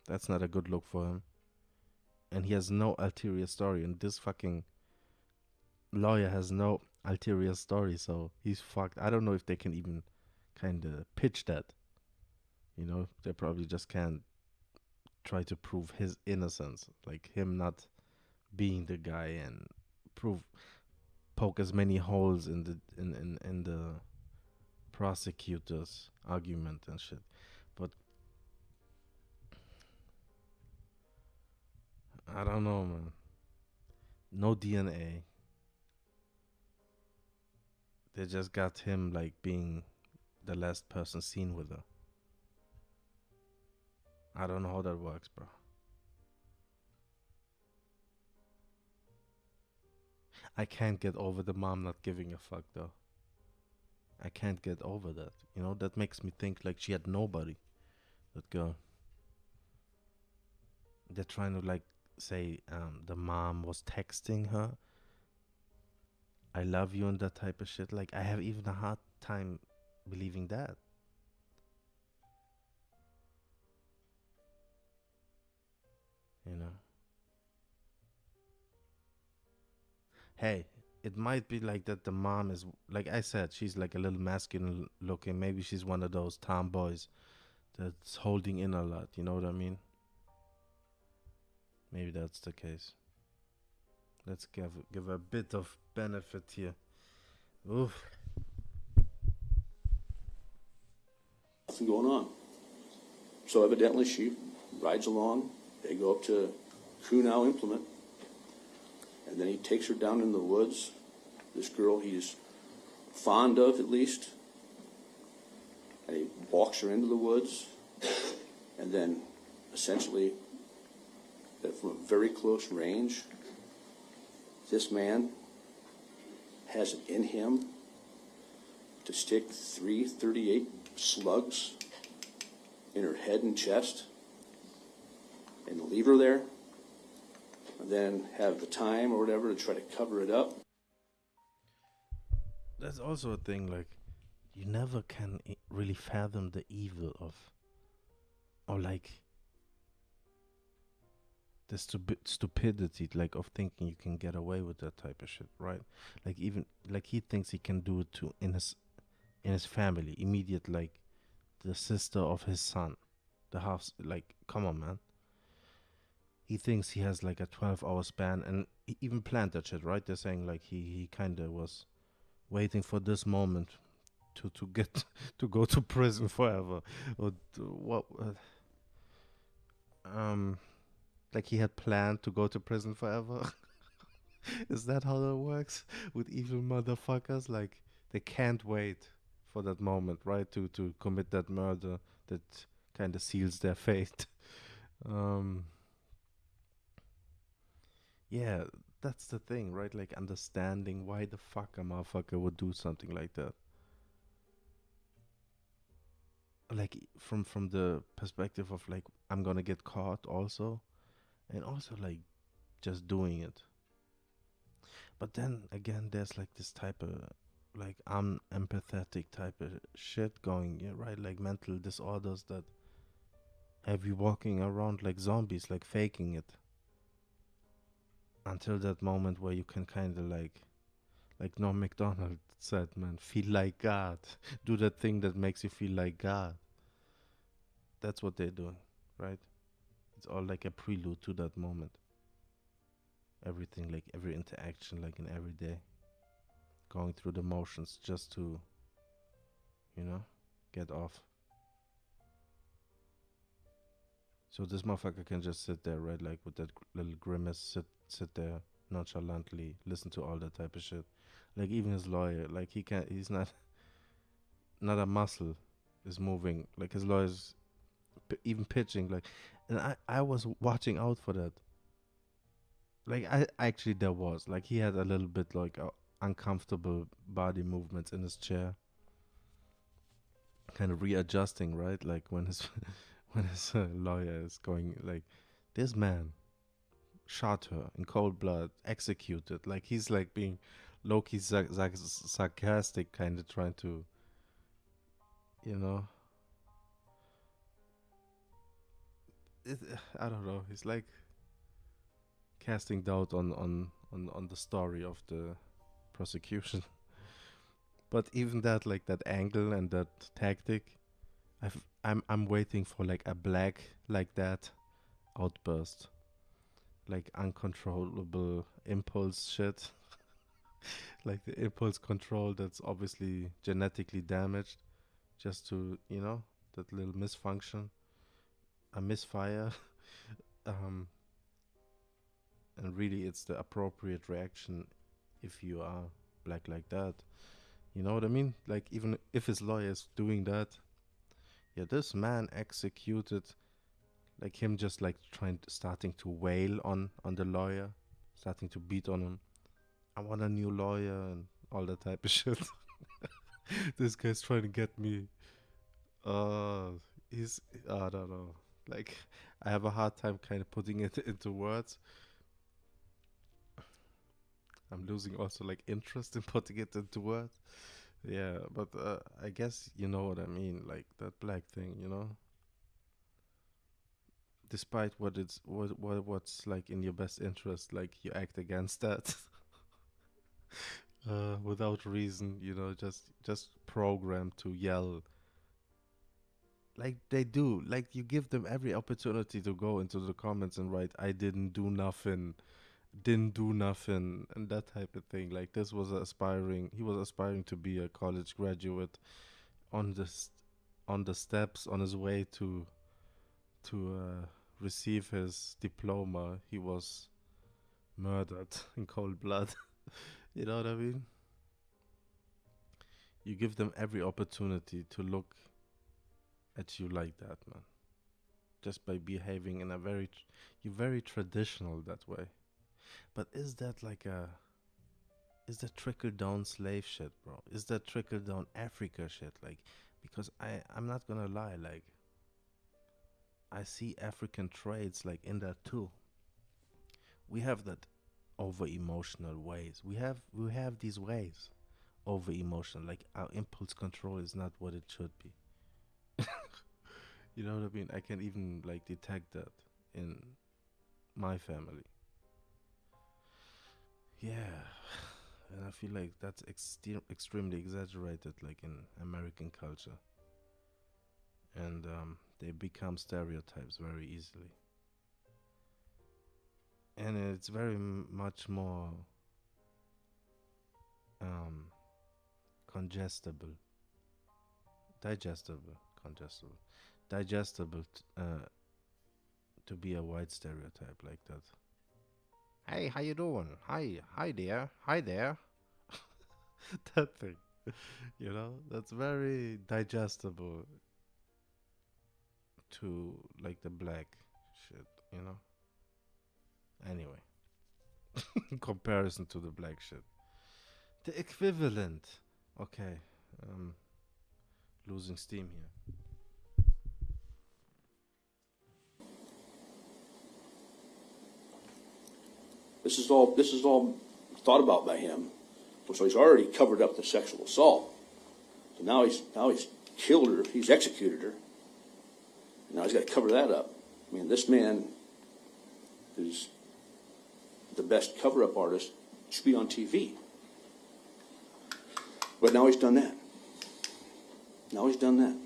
That's not a good look for him. And he has no ulterior story. And this fucking lawyer has no ulterior story. So he's fucked. I don't know if they can even kind of pitch that. You know, they probably just can't try to prove his innocence. Like him not being the guy and poke as many holes in the prosecutor's argument and shit. But I don't know, man. No DNA. They just got him like being the last person seen with her. I don't know how that works, bro. I can't get over the mom not giving a fuck, though. I can't get over that. You know, that makes me think like she had nobody. That girl. They're trying to like say the mom was texting her, I love you and that type of shit. Like I have even a hard time believing that. You know. Hey, it might be like that the mom is, like I said, she's like a little masculine looking. Maybe she's one of those tomboys that's holding in a lot. You know what I mean? Maybe that's the case. Let's give a bit of benefit here. Oof. Nothing going on. So evidently she rides along. They go up to Kunow Implement. And then he takes her down in the woods. This girl he's fond of, at least. And he walks her into the woods. And then, essentially, from a very close range, this man has it in him to stick 338 slugs in her head and chest. and leave her there, and then have the time or whatever to try to cover it up. That's also a thing, like, you never can really fathom the evil of, or like, the stupidity, like, of thinking you can get away with that type of shit, right? Like, even, like, he thinks he can do it to, in his family, immediate, like, the sister of his son, the half, like, come on, man. He thinks he has, like, a 12-hour span, and he even planned that shit, right? They're saying, like, he kind of was waiting for this moment to get to go to prison forever, or what? Like, he had planned to go to prison forever. Is that how that works with evil motherfuckers? Like, they can't wait for that moment, right? To commit that murder that kind of seals their fate. Um, yeah, that's the thing, right? Like, understanding why the fuck a motherfucker would do something like that. Like, from the perspective of, like, I'm gonna get caught also, and also, like, just doing it. But then again, there's, like, this type of, like, unempathetic type of shit going, yeah, right? Like, mental disorders that have you walking around like zombies, like, faking it until that moment where you can kind of, like Norm MacDonald said, man, feel like God. Do that thing that makes you feel like God. That's what they're doing, right? It's all like a prelude to that moment. Everything, like, every interaction, like, in every day, going through the motions just to, get off. So this motherfucker can just sit there, right, like, with that little grimace, sit there nonchalantly, listen to all that type of shit. Like, even his lawyer, like, he's not a muscle is moving. Like, his lawyer's even pitching, like, and I was watching out for that. Like, I actually, there was, like, he had a little bit, like, uncomfortable body movements in his chair, kind of readjusting, right? Like, when his when his lawyer is going, like, this man shot her in cold blood, executed. Like, he's, like, being low-key sarcastic, kind of trying to, you know. It, I don't know. He's, like, casting doubt on the story of the prosecution. But even that, like, that angle and that tactic, I'm waiting for, like, a black like that outburst, like, uncontrollable impulse shit, like the impulse control that's obviously genetically damaged, just to, that little misfunction, a misfire, um, and really it's the appropriate reaction if you are black like that. You know what I mean? Like, even if his lawyer is doing that, yeah, this man executed, like, him just, like, starting to wail on the lawyer, starting to beat on him. I want a new lawyer and all that type of shit. This guy's trying to get me. Uh, he's, I don't know. Like, I have a hard time kind of putting it into words. I'm losing also, like, interest in putting it into words. Yeah, but I guess you know what I mean. Like, that black thing. Despite what's, like, in your best interest, like, you act against that. Without reason, just programmed to yell. Like, they do. Like, you give them every opportunity to go into the comments and write, I didn't do nothing, and that type of thing. Like, he was aspiring to be a college graduate on on the steps on his way to receive his diploma. He was murdered in cold blood. You know what I mean? You give them every opportunity to look at you like that, man. Just by behaving in a you're very traditional that way. But is that trickle down slave shit, bro? Is that trickle down Africa shit? Like, because I'm not gonna lie, like, I see African traits like in that too. We have that over emotional ways. We have these ways over emotional. Like our impulse control is not what it should be. You know what I mean? I can even like detect that in my family. Yeah. And I feel like that's extremely exaggerated, like in American culture, and they become stereotypes very easily, and it's very much more um, congestible, digestible, digestible to be a white stereotype like that. Hey, how you doing? Hi there, hi there. That thing, that's very digestible to like the black shit, you know. Anyway, in comparison to the black shit, the equivalent. Okay, um, losing steam here. This is all thought about by him. So he's already covered up the sexual assault. So now he's killed her. He's executed her. Now he's got to cover that up. I mean, this man is the best cover-up artist. Should be on TV. But now he's done that. Now he's done that.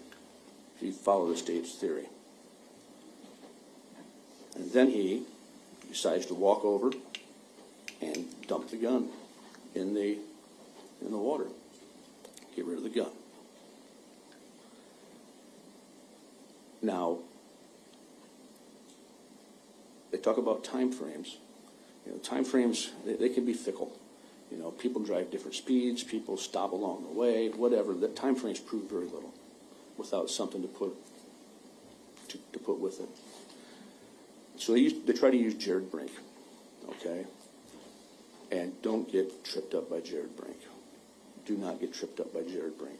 If you follow the state's theory. And then he decides to walk over and dump the gun in the water. Get rid of the gun. Now, they talk about time frames. Time frames, they can be fickle. People drive different speeds, people stop along the way, whatever. The time frames prove very little without something to put with it. So they try to use Jared Brink, okay? And don't get tripped up by Jared Brink. Do not get tripped up by Jared Brink.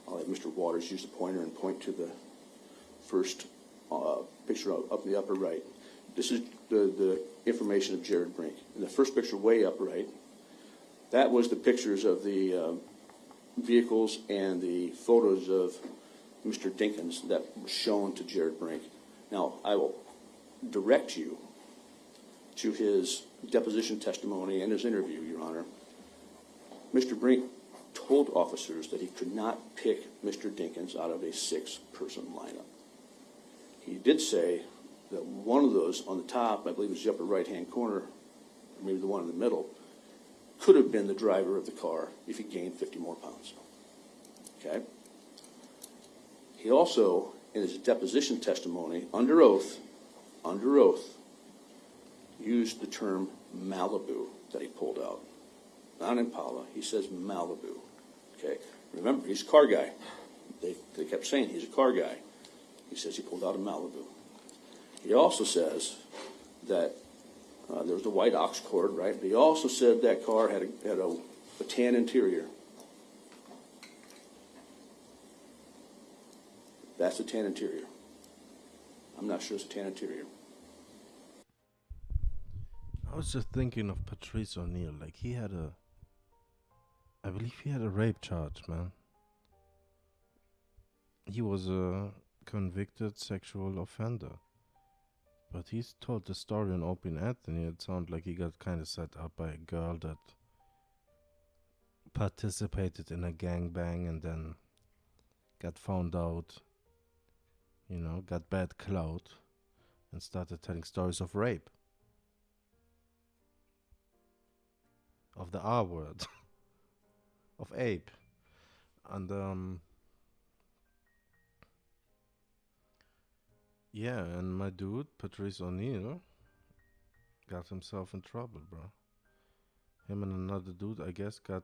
I'll have Mr. Waters use the pointer and point to the first picture up in the upper right. This is the information of Jared Brink. In the first picture way up right, that was the pictures of the vehicles and the photos of Mr. Dinkins that were shown to Jared Brink. Now, I will direct you to his deposition testimony and his interview, Your Honor. Mr. Brink told officers that he could not pick Mr. Dinkins out of a 6-person lineup. He did say that one of those on the top, I believe it was the upper right-hand corner, or maybe the one in the middle, could have been the driver of the car if he gained 50 more pounds. Okay? He also, in his deposition testimony, under oath, used the term Malibu that he pulled out. Not Impala, he says Malibu. Okay? Remember, he's a car guy. They kept saying he's a car guy. He says he pulled out a Malibu. He also says that there was a white ox cord, right? But he also said that car had a tan interior. That's a tan interior. I'm not sure it's a tan interior. I was just thinking of Patrice O'Neill. Like I believe he had a rape charge, man. He was a convicted sexual offender. But he's told the story on Opie and Anthony. It sounded like he got kind of set up by a girl that participated in a gangbang and then got found out, got bad clout and started telling stories of rape. Of the R word. Of ape. And yeah, and my dude, Patrice O'Neill, got himself in trouble, bro. Him and another dude, I guess, got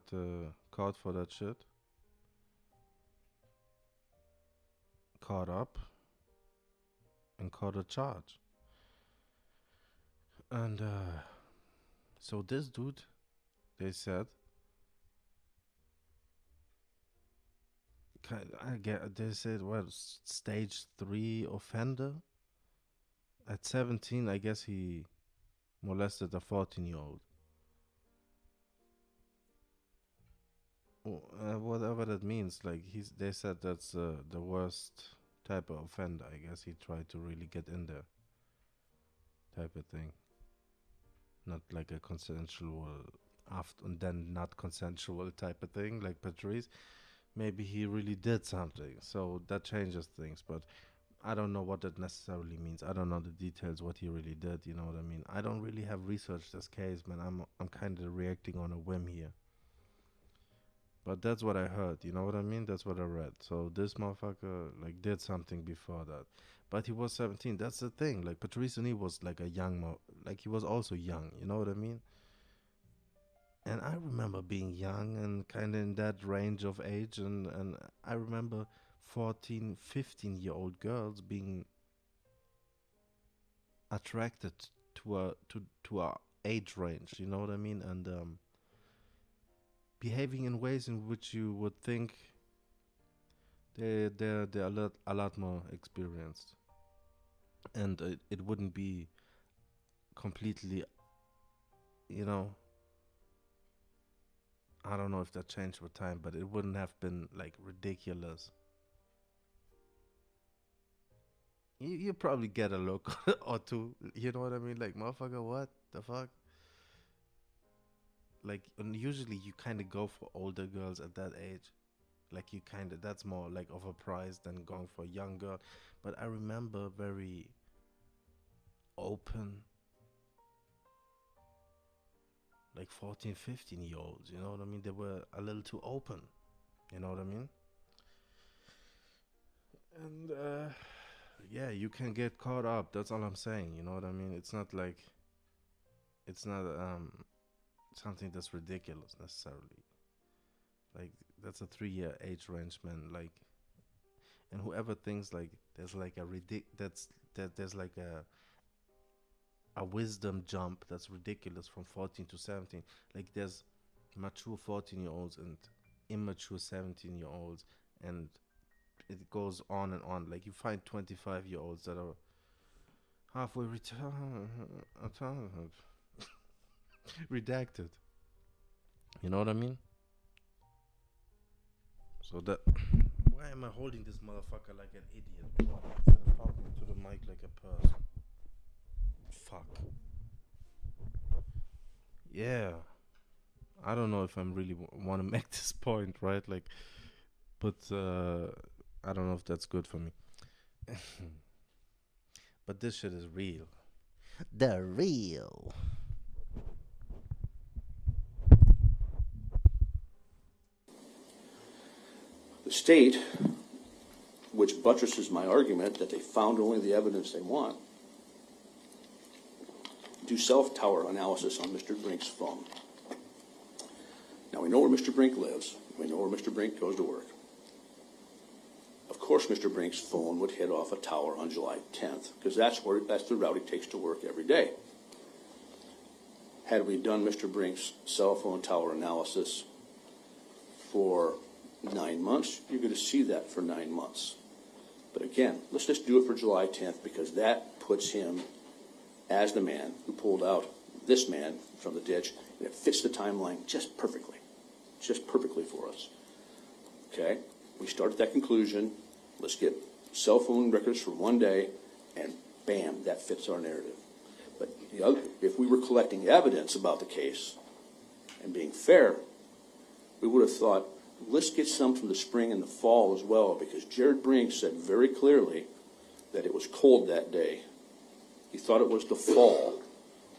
caught for that shit. Caught up and caught a charge. And so this dude, they said, they said, stage 3 offender at 17, I guess he molested a 14-year-old. Whatever that means, like they said that's the worst type of offender. I guess he tried to really get in there, type of thing. Not like a consensual after and then not consensual type of thing, like Patrice. Maybe he really did something, so that changes things. But I don't know what that necessarily means. I don't know the details what he really did. You know what I mean? I don't really have researched this case, man. I'm kind of reacting on a whim here. But that's what I heard. You know what I mean? That's what I read. So this motherfucker like did something before that, but he was 17. That's the thing. Like Patrice O'Neal was like a like he was also young. You know what I mean? And I remember being young and kind of in that range of age, and I remember 14, 15-year-old girls being attracted to our age range. You know what I mean? And behaving in ways in which you would think they're a lot more experienced, and it wouldn't be completely, you know. I don't know if that changed with time, but it wouldn't have been like ridiculous. You probably get a look or two. You know what I mean? Like motherfucker, what the fuck? Like, and usually you kind of go for older girls at that age. Like you kind of that's more like of a prize than going for a young girl. But I remember very open, like 14, 15 year olds. You know what I mean? They were a little too open. You know what I mean? And yeah, you can get caught up. That's all I'm saying. You know what I mean? It's not like it's not something that's ridiculous necessarily. Like that's a 3 year age range, man. Like, and whoever thinks like there's like a that there's like a wisdom jump that's ridiculous from 14 to 17. Like there's mature 14-year-olds and immature 17-year-olds, and it goes on and on. Like you find 25-year-olds that are halfway redacted. You know what I mean? So that why am I holding this motherfucker like an idiot? Instead of talking to the mic like a person. Fuck. Yeah. I don't know if I'm really want to make this point, right? Like, but I don't know if that's good for me. But this shit is real. The real. The state, which buttresses my argument that they found only the evidence they want, do self-tower analysis on Mr. Brink's phone. Now, we know where Mr. Brink lives. We know where Mr. Brink goes to work. Of course, Mr. Brink's phone would hit off a tower on July 10th, because that's the route he takes to work every day. Had we done Mr. Brink's cell phone tower analysis for 9 months, you're going to see that for 9 months. But again, let's just do it for July 10th, because that puts him as the man who pulled out this man from the ditch, and it fits the timeline just perfectly for us. Okay? We start at that conclusion. Let's get cell phone records for one day, and bam, that fits our narrative. But if we were collecting evidence about the case and being fair, we would have thought, let's get some from the spring and the fall as well, because Jared Brink said very clearly that it was cold that day. He thought it was the fall,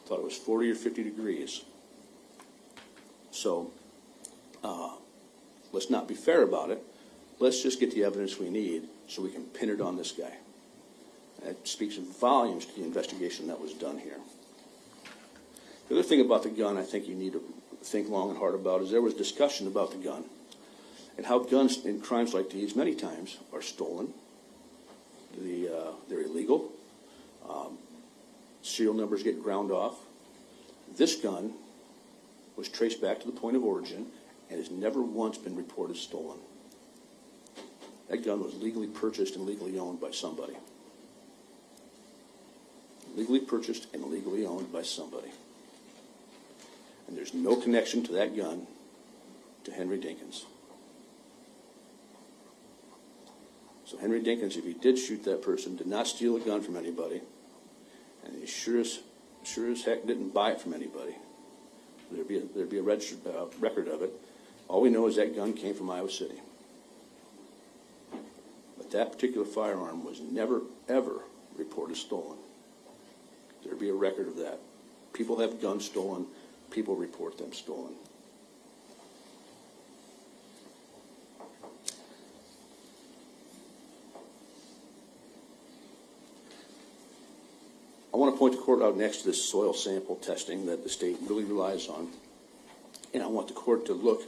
thought it was 40 or 50 degrees. So let's not be fair about it. Let's just get the evidence we need so we can pin it on this guy. That speaks volumes to the investigation that was done here. The other thing about the gun I think you need to think long and hard about is there was discussion about the gun and how guns in crimes like these many times are stolen. They're illegal. Serial numbers get ground off. This gun was traced back to the point of origin and has never once been reported stolen. That gun was legally purchased and legally owned by somebody. legally purchased and legally owned by somebody. And there's no connection to that gun to Henry Dinkins. So Henry Dinkins, if he did shoot that person, did not steal a gun from anybody, and he sure as heck didn't buy it from anybody. There'd be a registered record of it. All we know is that gun came from Iowa City. But that particular firearm was never, ever reported stolen. There'd be a record of that. People have guns stolen. People report them stolen. I want to point the court out next to this soil sample testing that the state really relies on. And I want the court to look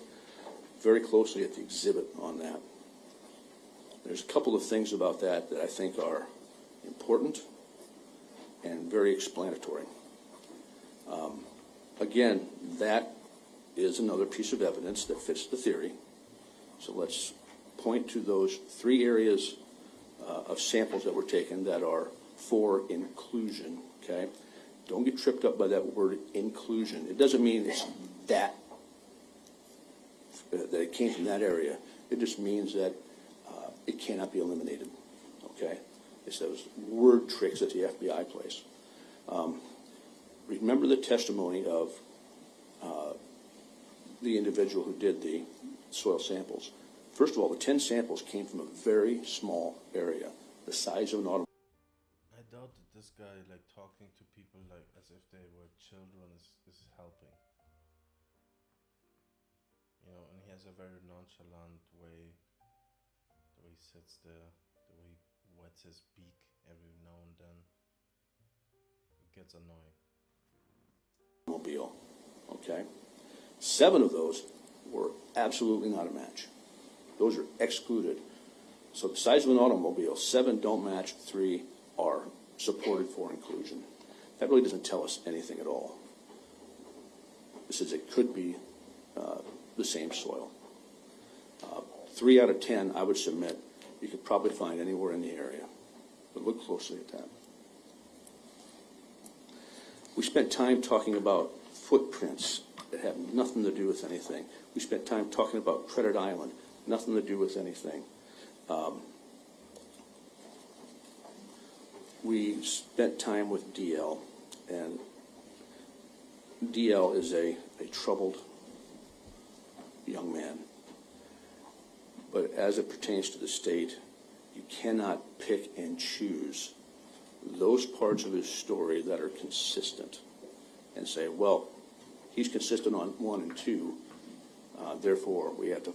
very closely at the exhibit on that. There's a couple of things about that that I think are important and very explanatory. Again, that is another piece of evidence that fits the theory. So let's point to those 3 areas of samples that were taken that are for inclusion, okay? Don't get tripped up by that word inclusion. It doesn't mean it's that it came from that area. It just means that it cannot be eliminated, okay? It's those word tricks that the FBI plays. Remember the testimony of the individual who did the soil samples. First of all, the 10 samples came from a very small area, the size of an automobile. I doubt that this guy, like, talking to people like as if they were children is helping. You know, and he has a very nonchalant way, the way he sits there, the way he wets his beak every now and then. It gets annoying. Automobile, okay? 7 of those were absolutely not a match. Those are excluded. So the size of an automobile, 7 don't match, 3 are supported for inclusion. That really doesn't tell us anything at all. It says it could be the same soil. 3 out of 10, I would submit, you could probably find anywhere in the area. But look closely at that. We spent time talking about footprints that have nothing to do with anything. We spent time talking about Credit Island, nothing to do with anything. We spent time with DL, and DL is a troubled young man. But as it pertains to the state, you cannot pick and choose those parts of his story that are consistent and say, well, he's consistent on 1 and 2, therefore we have to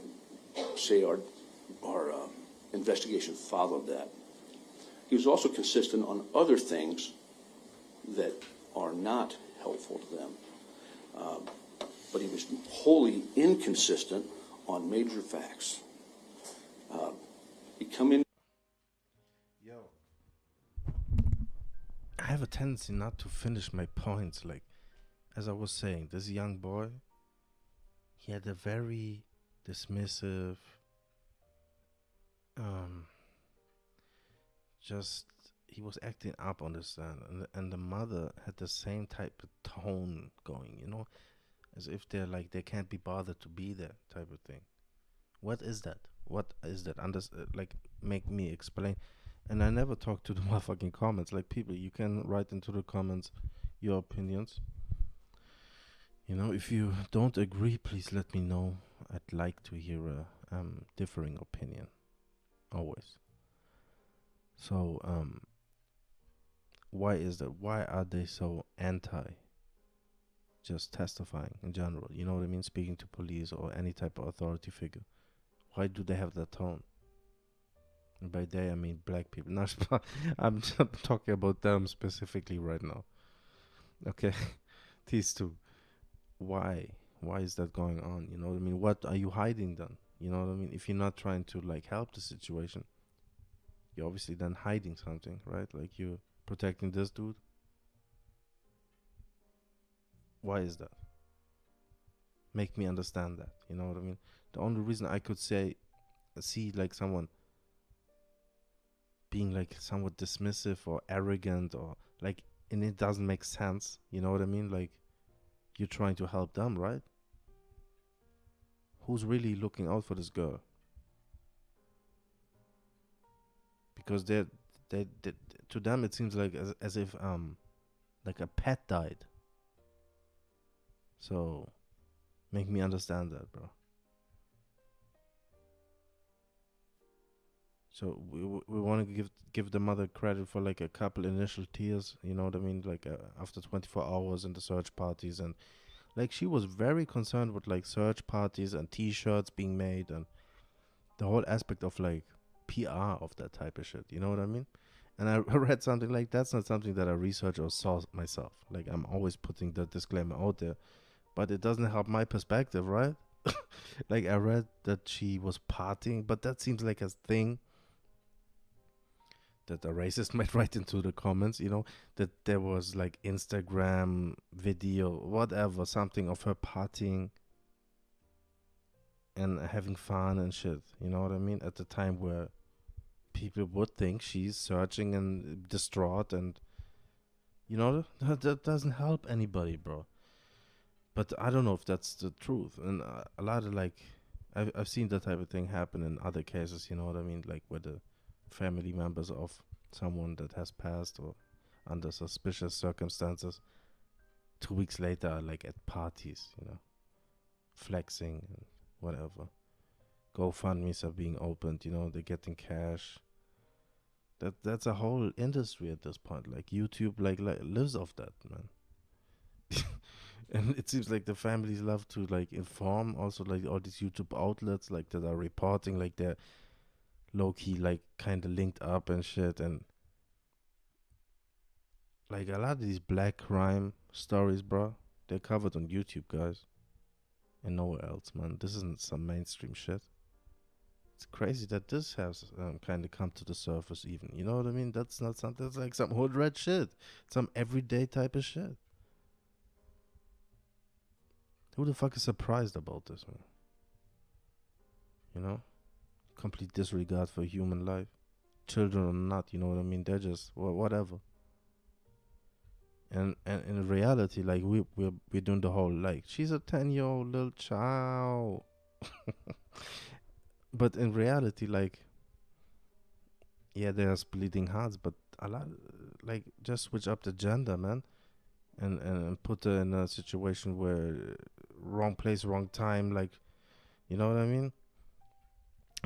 say our investigation followed that. He was also consistent on other things that are not helpful to them. But he was wholly inconsistent on major facts. He come in. Yo, I have a tendency not to finish my points. Like, as I was saying, this young boy, he had a very dismissive, he was acting up on the stand, and the mother had the same type of tone going, you know, as if they're like, they can't be bothered to be there type of thing. What is that? What is that? Like, make me explain. And I never talk to the motherfucking comments. Like, people, you can write into the comments your opinions. You know, if you don't agree, please let me know. I'd like to hear a differing opinion. Always. So, why is that? Why are they so anti just testifying in general? You know what I mean? Speaking to police or any type of authority figure. Why do they have that tone? And by they, I mean black people. Not I'm just talking about them specifically right now. Okay? These two. Why? Why is that going on? You know what I mean? What are you hiding then? You know what I mean? If you're not trying to, like, help the situation, you're obviously then hiding something, right? Like, you're protecting this dude. Why is that? Make me understand that. You know what I mean? The only reason I could see like someone being like somewhat dismissive or arrogant or like and it doesn't make sense. You know what I mean? Like, you're trying to help them, right? Who's really looking out for this girl? Because they to them it seems like as if like a pet died. So make me understand that, bro. So we want to give the mother credit for like a couple initial tears, you know what I mean? Like after 24 hours in the search parties, and like she was very concerned with like search parties and T-shirts being made and the whole aspect of like PR of that type of shit. You know what I mean? And I read something like that's not something that I researched or saw myself. Like I'm always putting the disclaimer out there, but it doesn't help my perspective, right? Like I read that she was partying, but that seems like a thing that a racist might write into the comments, you know, that there was like Instagram video, whatever, something of her partying and having fun and shit. You know what I mean? At the time where people would think she's searching and distraught, and you know that doesn't help anybody, bro. But I don't know if that's the truth. And a lot of like, I've seen that type of thing happen in other cases. You know what I mean? Like where the family members of someone that has passed or under suspicious circumstances 2 weeks later are like at parties, you know, flexing and whatever. GoFundMe's are being opened, you know, they're getting cash. That's a whole industry at this point. Like YouTube like lives off that, man. And it seems like the families love to like inform also like all these YouTube outlets like that are reporting like they're low key like kind of linked up and shit, and like a lot of these black crime stories, bro, they're covered on YouTube, guys, and nowhere else, man. This isn't some mainstream shit. It's crazy that this has kind of come to the surface, even. You know what I mean? That's not something. That's like some hood red shit, some everyday type of shit. Who the fuck is surprised about this, man? You know, complete disregard for human life, children or not. You know what I mean? They're just whatever. And in reality, like we're doing the whole like she's a 10-year-old little child. But in reality, like, yeah, there's bleeding hearts, but a lot, like, just switch up the gender, man, and put her in a situation where wrong place, wrong time, like, you know what I mean?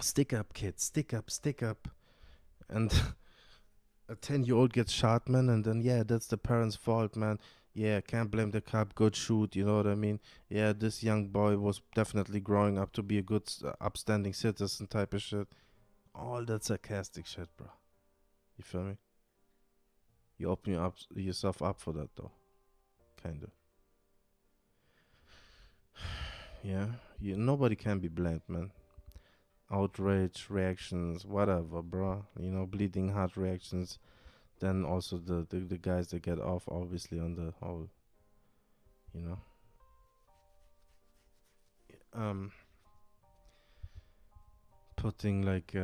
Stick up, kids, stick up, and a 10-year-old gets shot, man, and then yeah, that's the parents' fault, man. Yeah, can't blame the cop. Good shoot, you know what I mean? Yeah, this young boy was definitely growing up to be a good, upstanding citizen type of shit. All that sarcastic shit, bro. You feel me? You open yourself up for that, though. Kind of. Yeah. Nobody can be blamed, man. Outrage reactions, whatever, bro. You know, bleeding heart reactions. Then also the guys that get off, obviously, on the whole, you know. Putting like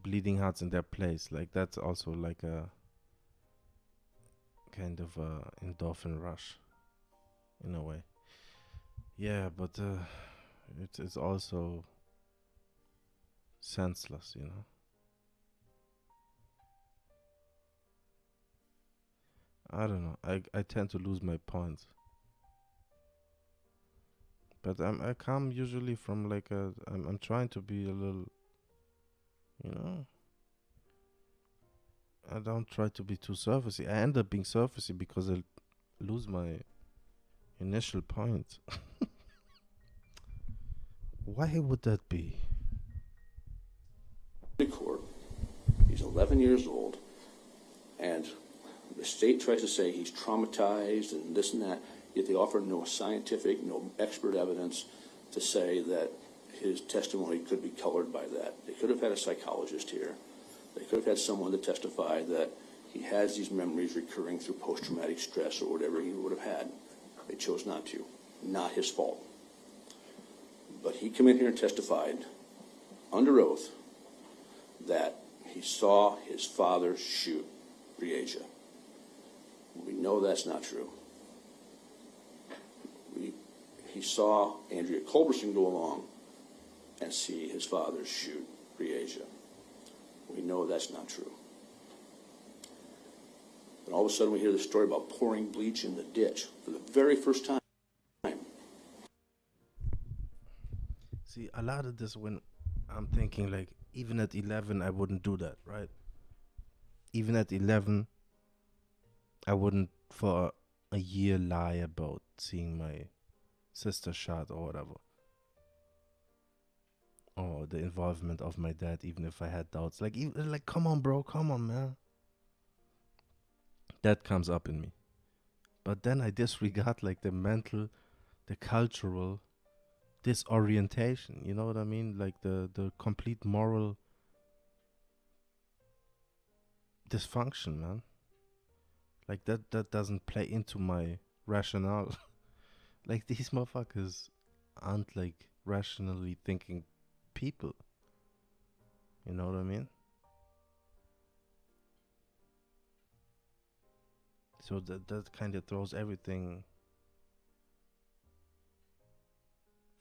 bleeding hearts in their place, like that's also like a kind of endorphin rush in a way. Yeah, but it's also senseless, you know. I don't know. I tend to lose my points, but I come usually from like I'm trying to be a little, you know. I don't try to be too surfacey. I end up being surfacey because I lose my initial point. Why would that be? Court. He's 11 years old, and the state tries to say he's traumatized and this and that, yet they offer no scientific, no expert evidence to say that his testimony could be colored by that. They could have had a psychologist here. They could have had someone to testify that he has these memories recurring through post-traumatic stress or whatever he would have had. They chose not to. Not his fault. But he came in here and testified under oath that he saw his father shoot Rieja. We know that's not true. He saw Andrea Culberson go along and see his father shoot Rieja. We know that's not true. And all of a sudden we hear the story about pouring bleach in the ditch for the very first time. See, a lot of this, when I'm thinking, like, even at 11, I wouldn't do that, right? Even at 11, I wouldn't for a year lie about seeing my sister shot or whatever. Or the involvement of my dad, even if I had doubts. Like, come on, bro, come on, man. That comes up in me. But then I disregard, like, the mental, the cultural disorientation. You know what I mean? Like, the complete moral dysfunction, man. Like, that doesn't play into my rationale. Like, these motherfuckers aren't, like, rationally thinking people. You know what I mean? So that kind of throws everything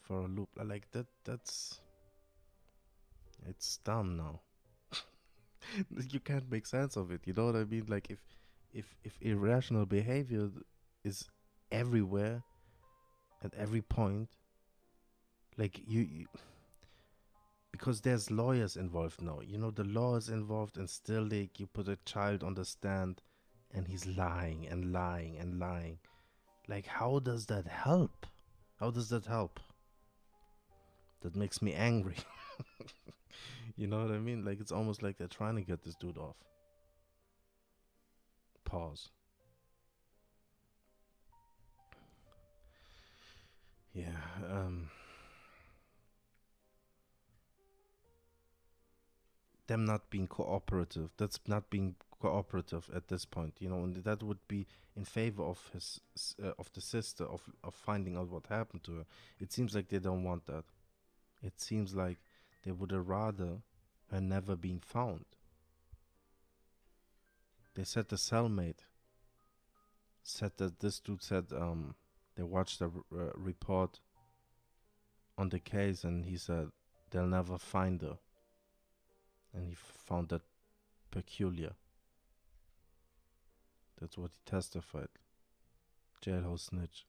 for a loop. Like, that's it's dumb now. You can't make sense of it. You know what I mean? Like, if irrational behavior is everywhere at every point, like you because there's lawyers involved now. You know, the law is involved, and still, like, you put a child on the stand and he's lying and lying and lying. Like, how does that help? How does that help? That makes me angry. You know what I mean? Like, it's almost like they're trying to get this dude off. Pause. Yeah, them not being cooperative. That's not being cooperative at this point, you know, and that would be in favor of his of the sister, of finding out what happened to her. It seems like they don't want that. It seems like they would have rather her never being found. They said the cellmate said that this dude said they watched a report on the case, and he said they'll never find her, and he found that peculiar. That's what he testified. Jailhouse snitch.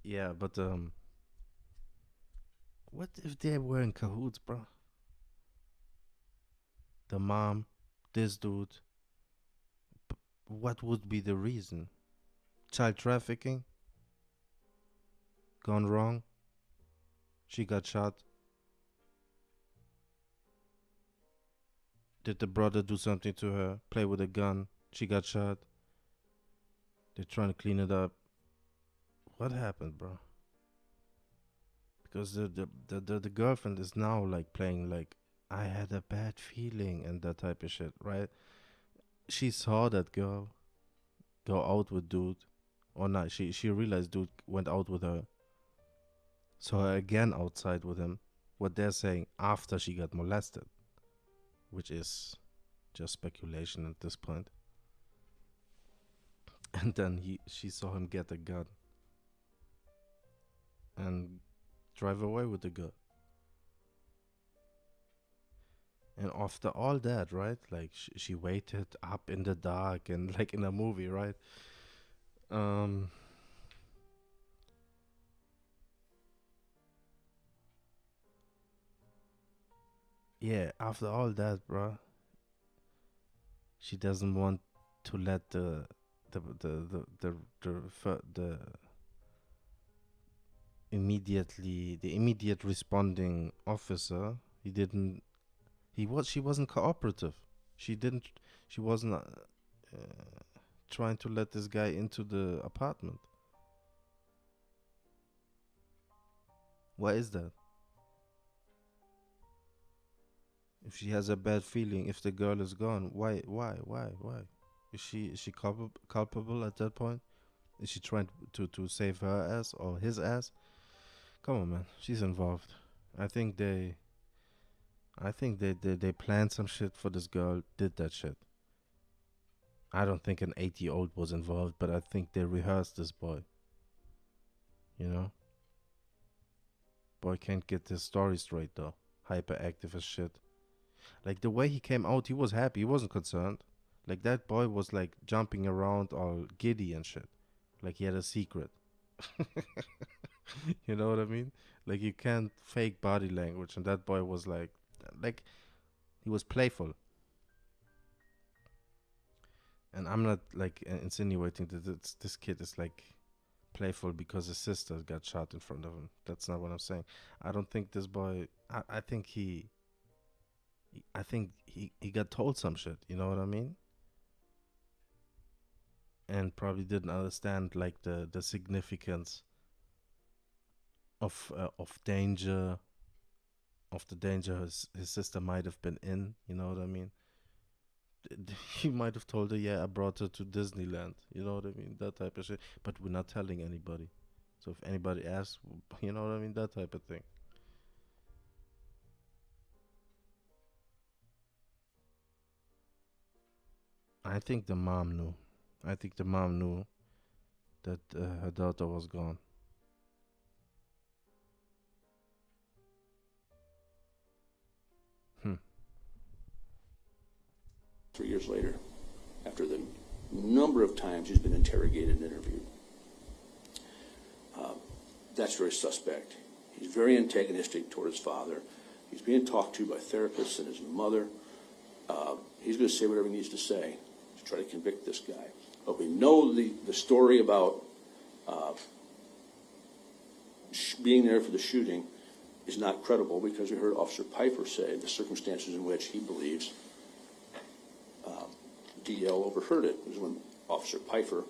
Yeah, but what if they were in cahoots, bro? The mom, this dude. What would be the reason? Child trafficking? Gone wrong? She got shot? Did the brother do something to her? Play with a gun? She got shot? They're trying to clean it up. What happened, bro? Because the girlfriend is now, like, playing like, I had a bad feeling and that type of shit, right? She saw that girl go out with dude, or not. She realized dude went out with her. Saw her again outside with him. What they're saying, after she got molested, which is just speculation at this point. And then she saw him get a gun and drive away with the girl. And after all that, right? Like, she waited up in the dark, and like in a movie, right? Yeah, after all that, bro, she doesn't want to let the immediate responding officer. She wasn't cooperative. She wasn't trying to let this guy into the apartment. Why is that? If she has a bad feeling, if the girl is gone, why? Is she culpable at that point? Is she trying to save her ass or his ass? Come on, man. She's involved. I think they planned some shit for this girl, did that shit. I don't think an 8-year-old was involved, but I think they rehearsed this boy. You know? Boy can't get his story straight though. Hyperactive as shit. Like the way he came out, he was happy. He wasn't concerned. Like that boy was like jumping around all giddy and shit. Like he had a secret. You know what I mean? Like you can't fake body language, and that boy was like he was playful. And I'm not like insinuating that this kid is like playful because his sister got shot in front of him. That's not what I'm saying. I don't think this boy. I think he got told some shit. You know what I mean? And probably didn't understand like the significance of danger, of the danger his sister might have been in. You know what I mean? He might have told her, yeah, I brought her to Disneyland. You know what I mean? That type of shit. But we're not telling anybody. So if anybody asks, you know what I mean? That type of thing. I think the mom knew. I think the mom knew that her daughter was gone. 3 years later, after the number of times he's been interrogated and interviewed. That's very suspect. He's very antagonistic toward his father. He's being talked to by therapists and his mother. He's going to say whatever he needs to say to try to convict this guy. But we know the story about being there for the shooting is not credible because we heard Officer Piper say the circumstances in which he believes DL overheard it. It was when Officer Piper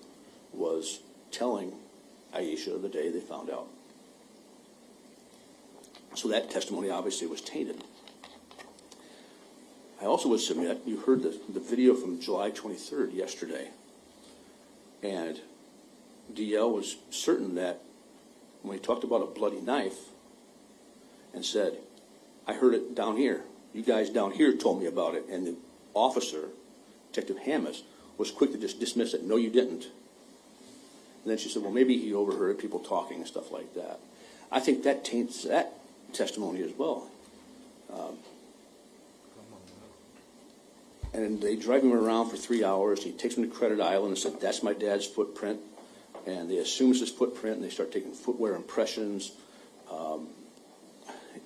was telling Aisha the day they found out. So that testimony obviously was tainted. I also would submit, you heard the video from July 23rd yesterday, and DL was certain that when he talked about a bloody knife and said, I heard it down here. You guys down here told me about it. And the officer, Detective Hammis, was quick to just dismiss it. No, you didn't. And then she said, well, maybe he overheard people talking and stuff like that. I think that taints that testimony as well. And they drive him around for 3 hours. He takes him to Credit Island and said, that's my dad's footprint. And they assume it's his footprint, and they start taking footwear impressions.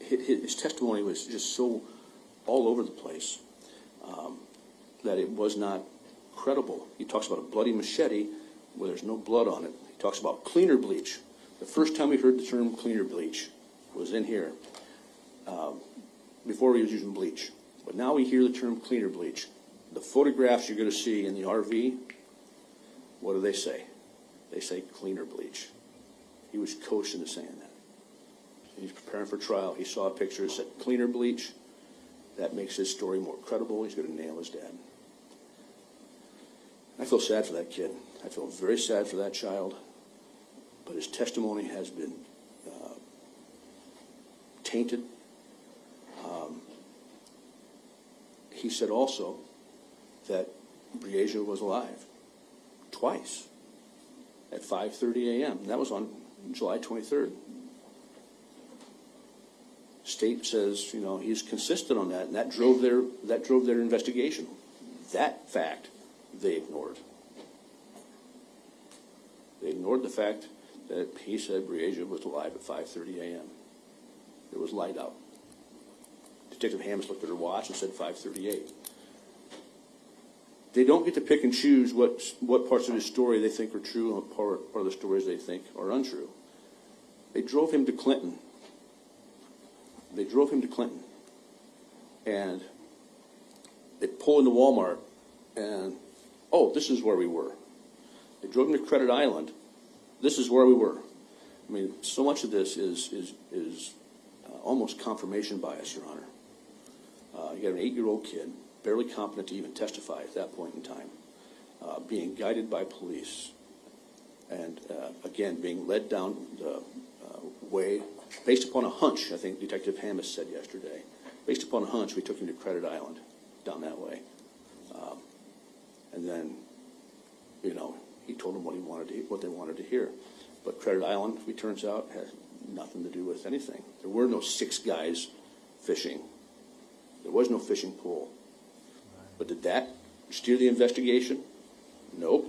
His testimony was just so all over the place that it was not credible. He talks about a bloody machete where there's no blood on it. He talks about cleaner bleach. The first time we heard the term cleaner bleach was in here, before he was using bleach. But now we hear the term cleaner bleach. The photographs you're going to see in the RV, what do they say? They say cleaner bleach. He was coached into saying that. He's preparing for trial. He saw a picture that said cleaner bleach. That makes his story more credible. He's going to nail his dad. I feel sad for that kid. I feel very sad for that child. But his testimony has been tainted. He said also that Briasia was alive twice at 5:30 a.m. That was on July 23rd. State says, he's consistent on that, and that drove their investigation. That fact they ignored. They ignored the fact that he said Briasia was alive at 5:30 a.m. It was light out. Detective Hammis looked at her watch and said 5:38. They don't get to pick and choose what parts of his story they think are true and what part of the stories they think are untrue. They drove him to Clinton. And they pull into Walmart, and, this is where we were. They drove him to Credit Island. This is where we were. I mean, so much of this is almost confirmation bias, Your Honor. You got an 8-year-old kid, barely competent to even testify at that point in time, being guided by police, and again, being led down the way based upon a hunch. I think Detective Hammis said yesterday, based upon a hunch, we took him to Credit Island down that way. And then You know, he told them what they wanted to hear. But Credit Island, it turns out, has nothing to do with anything. There were no 6 guys fishing. There was no fishing pool. But did that steer the investigation? Nope,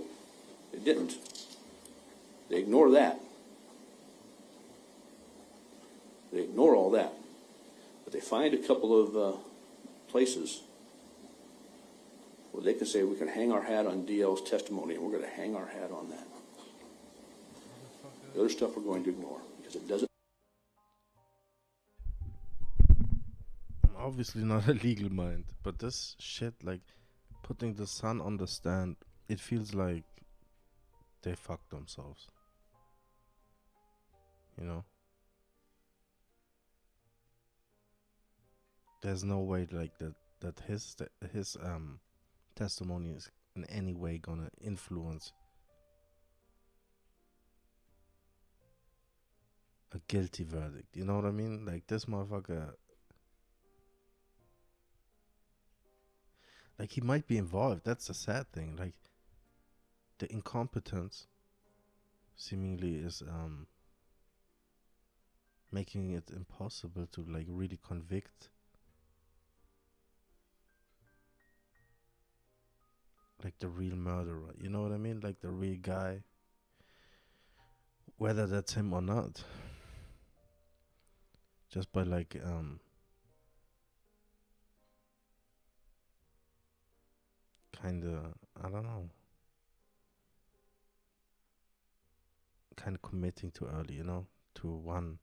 it didn't. They ignore that. They ignore all that. But they find a couple of places where they can say we can hang our hat on DL's testimony, and we're going to hang our hat on that. The other stuff we're going to ignore because it doesn't. I'm obviously not a legal mind, but this shit, like putting the son on the stand, it feels like they fucked themselves. You know? There's no way like that his testimony is in any way gonna influence a guilty verdict. You know what I mean? Like this motherfucker, like he might be involved. That's the sad thing. Like the incompetence seemingly is making it impossible to like really convict like the real murderer. You know what I mean? Like the real guy, whether that's him or not. Just by like kinda, I don't know, kinda committing too early, you know, to one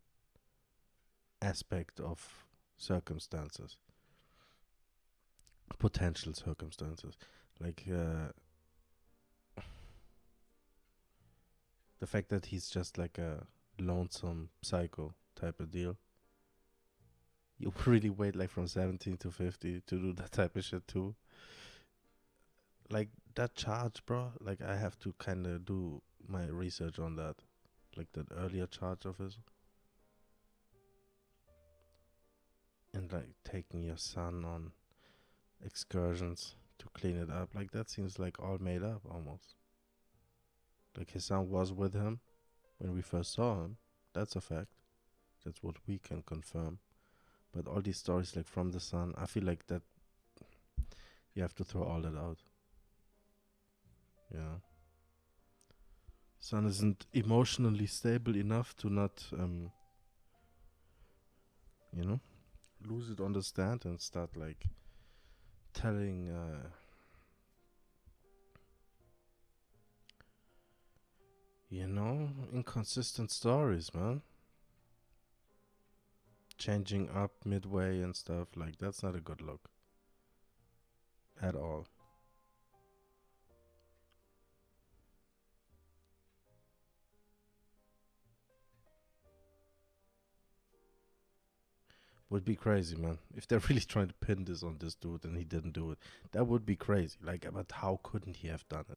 aspect of circumstances, potential circumstances. Like the fact that he's just like a lonesome psycho type of deal. You really wait like from 17 to 50 to do that type of shit too. Like that charge, bro. Like I have to kind of do my research on that. Like that earlier charge of his. And like taking your son on excursions to clean it up. Like that seems like all made up almost. Like his son was with him when we first saw him. That's a fact. That's what we can confirm. But all these stories like from the son, I feel like that you have to throw all that out. Yeah. Son isn't emotionally stable enough to not, you know, lose it on the stand and start like telling, you know, inconsistent stories, man. Changing up midway and stuff, like that's not a good look. At all. Would be crazy, man. If they're really trying to pin this on this dude and he didn't do it, that would be crazy. Like, but how couldn't he have done it?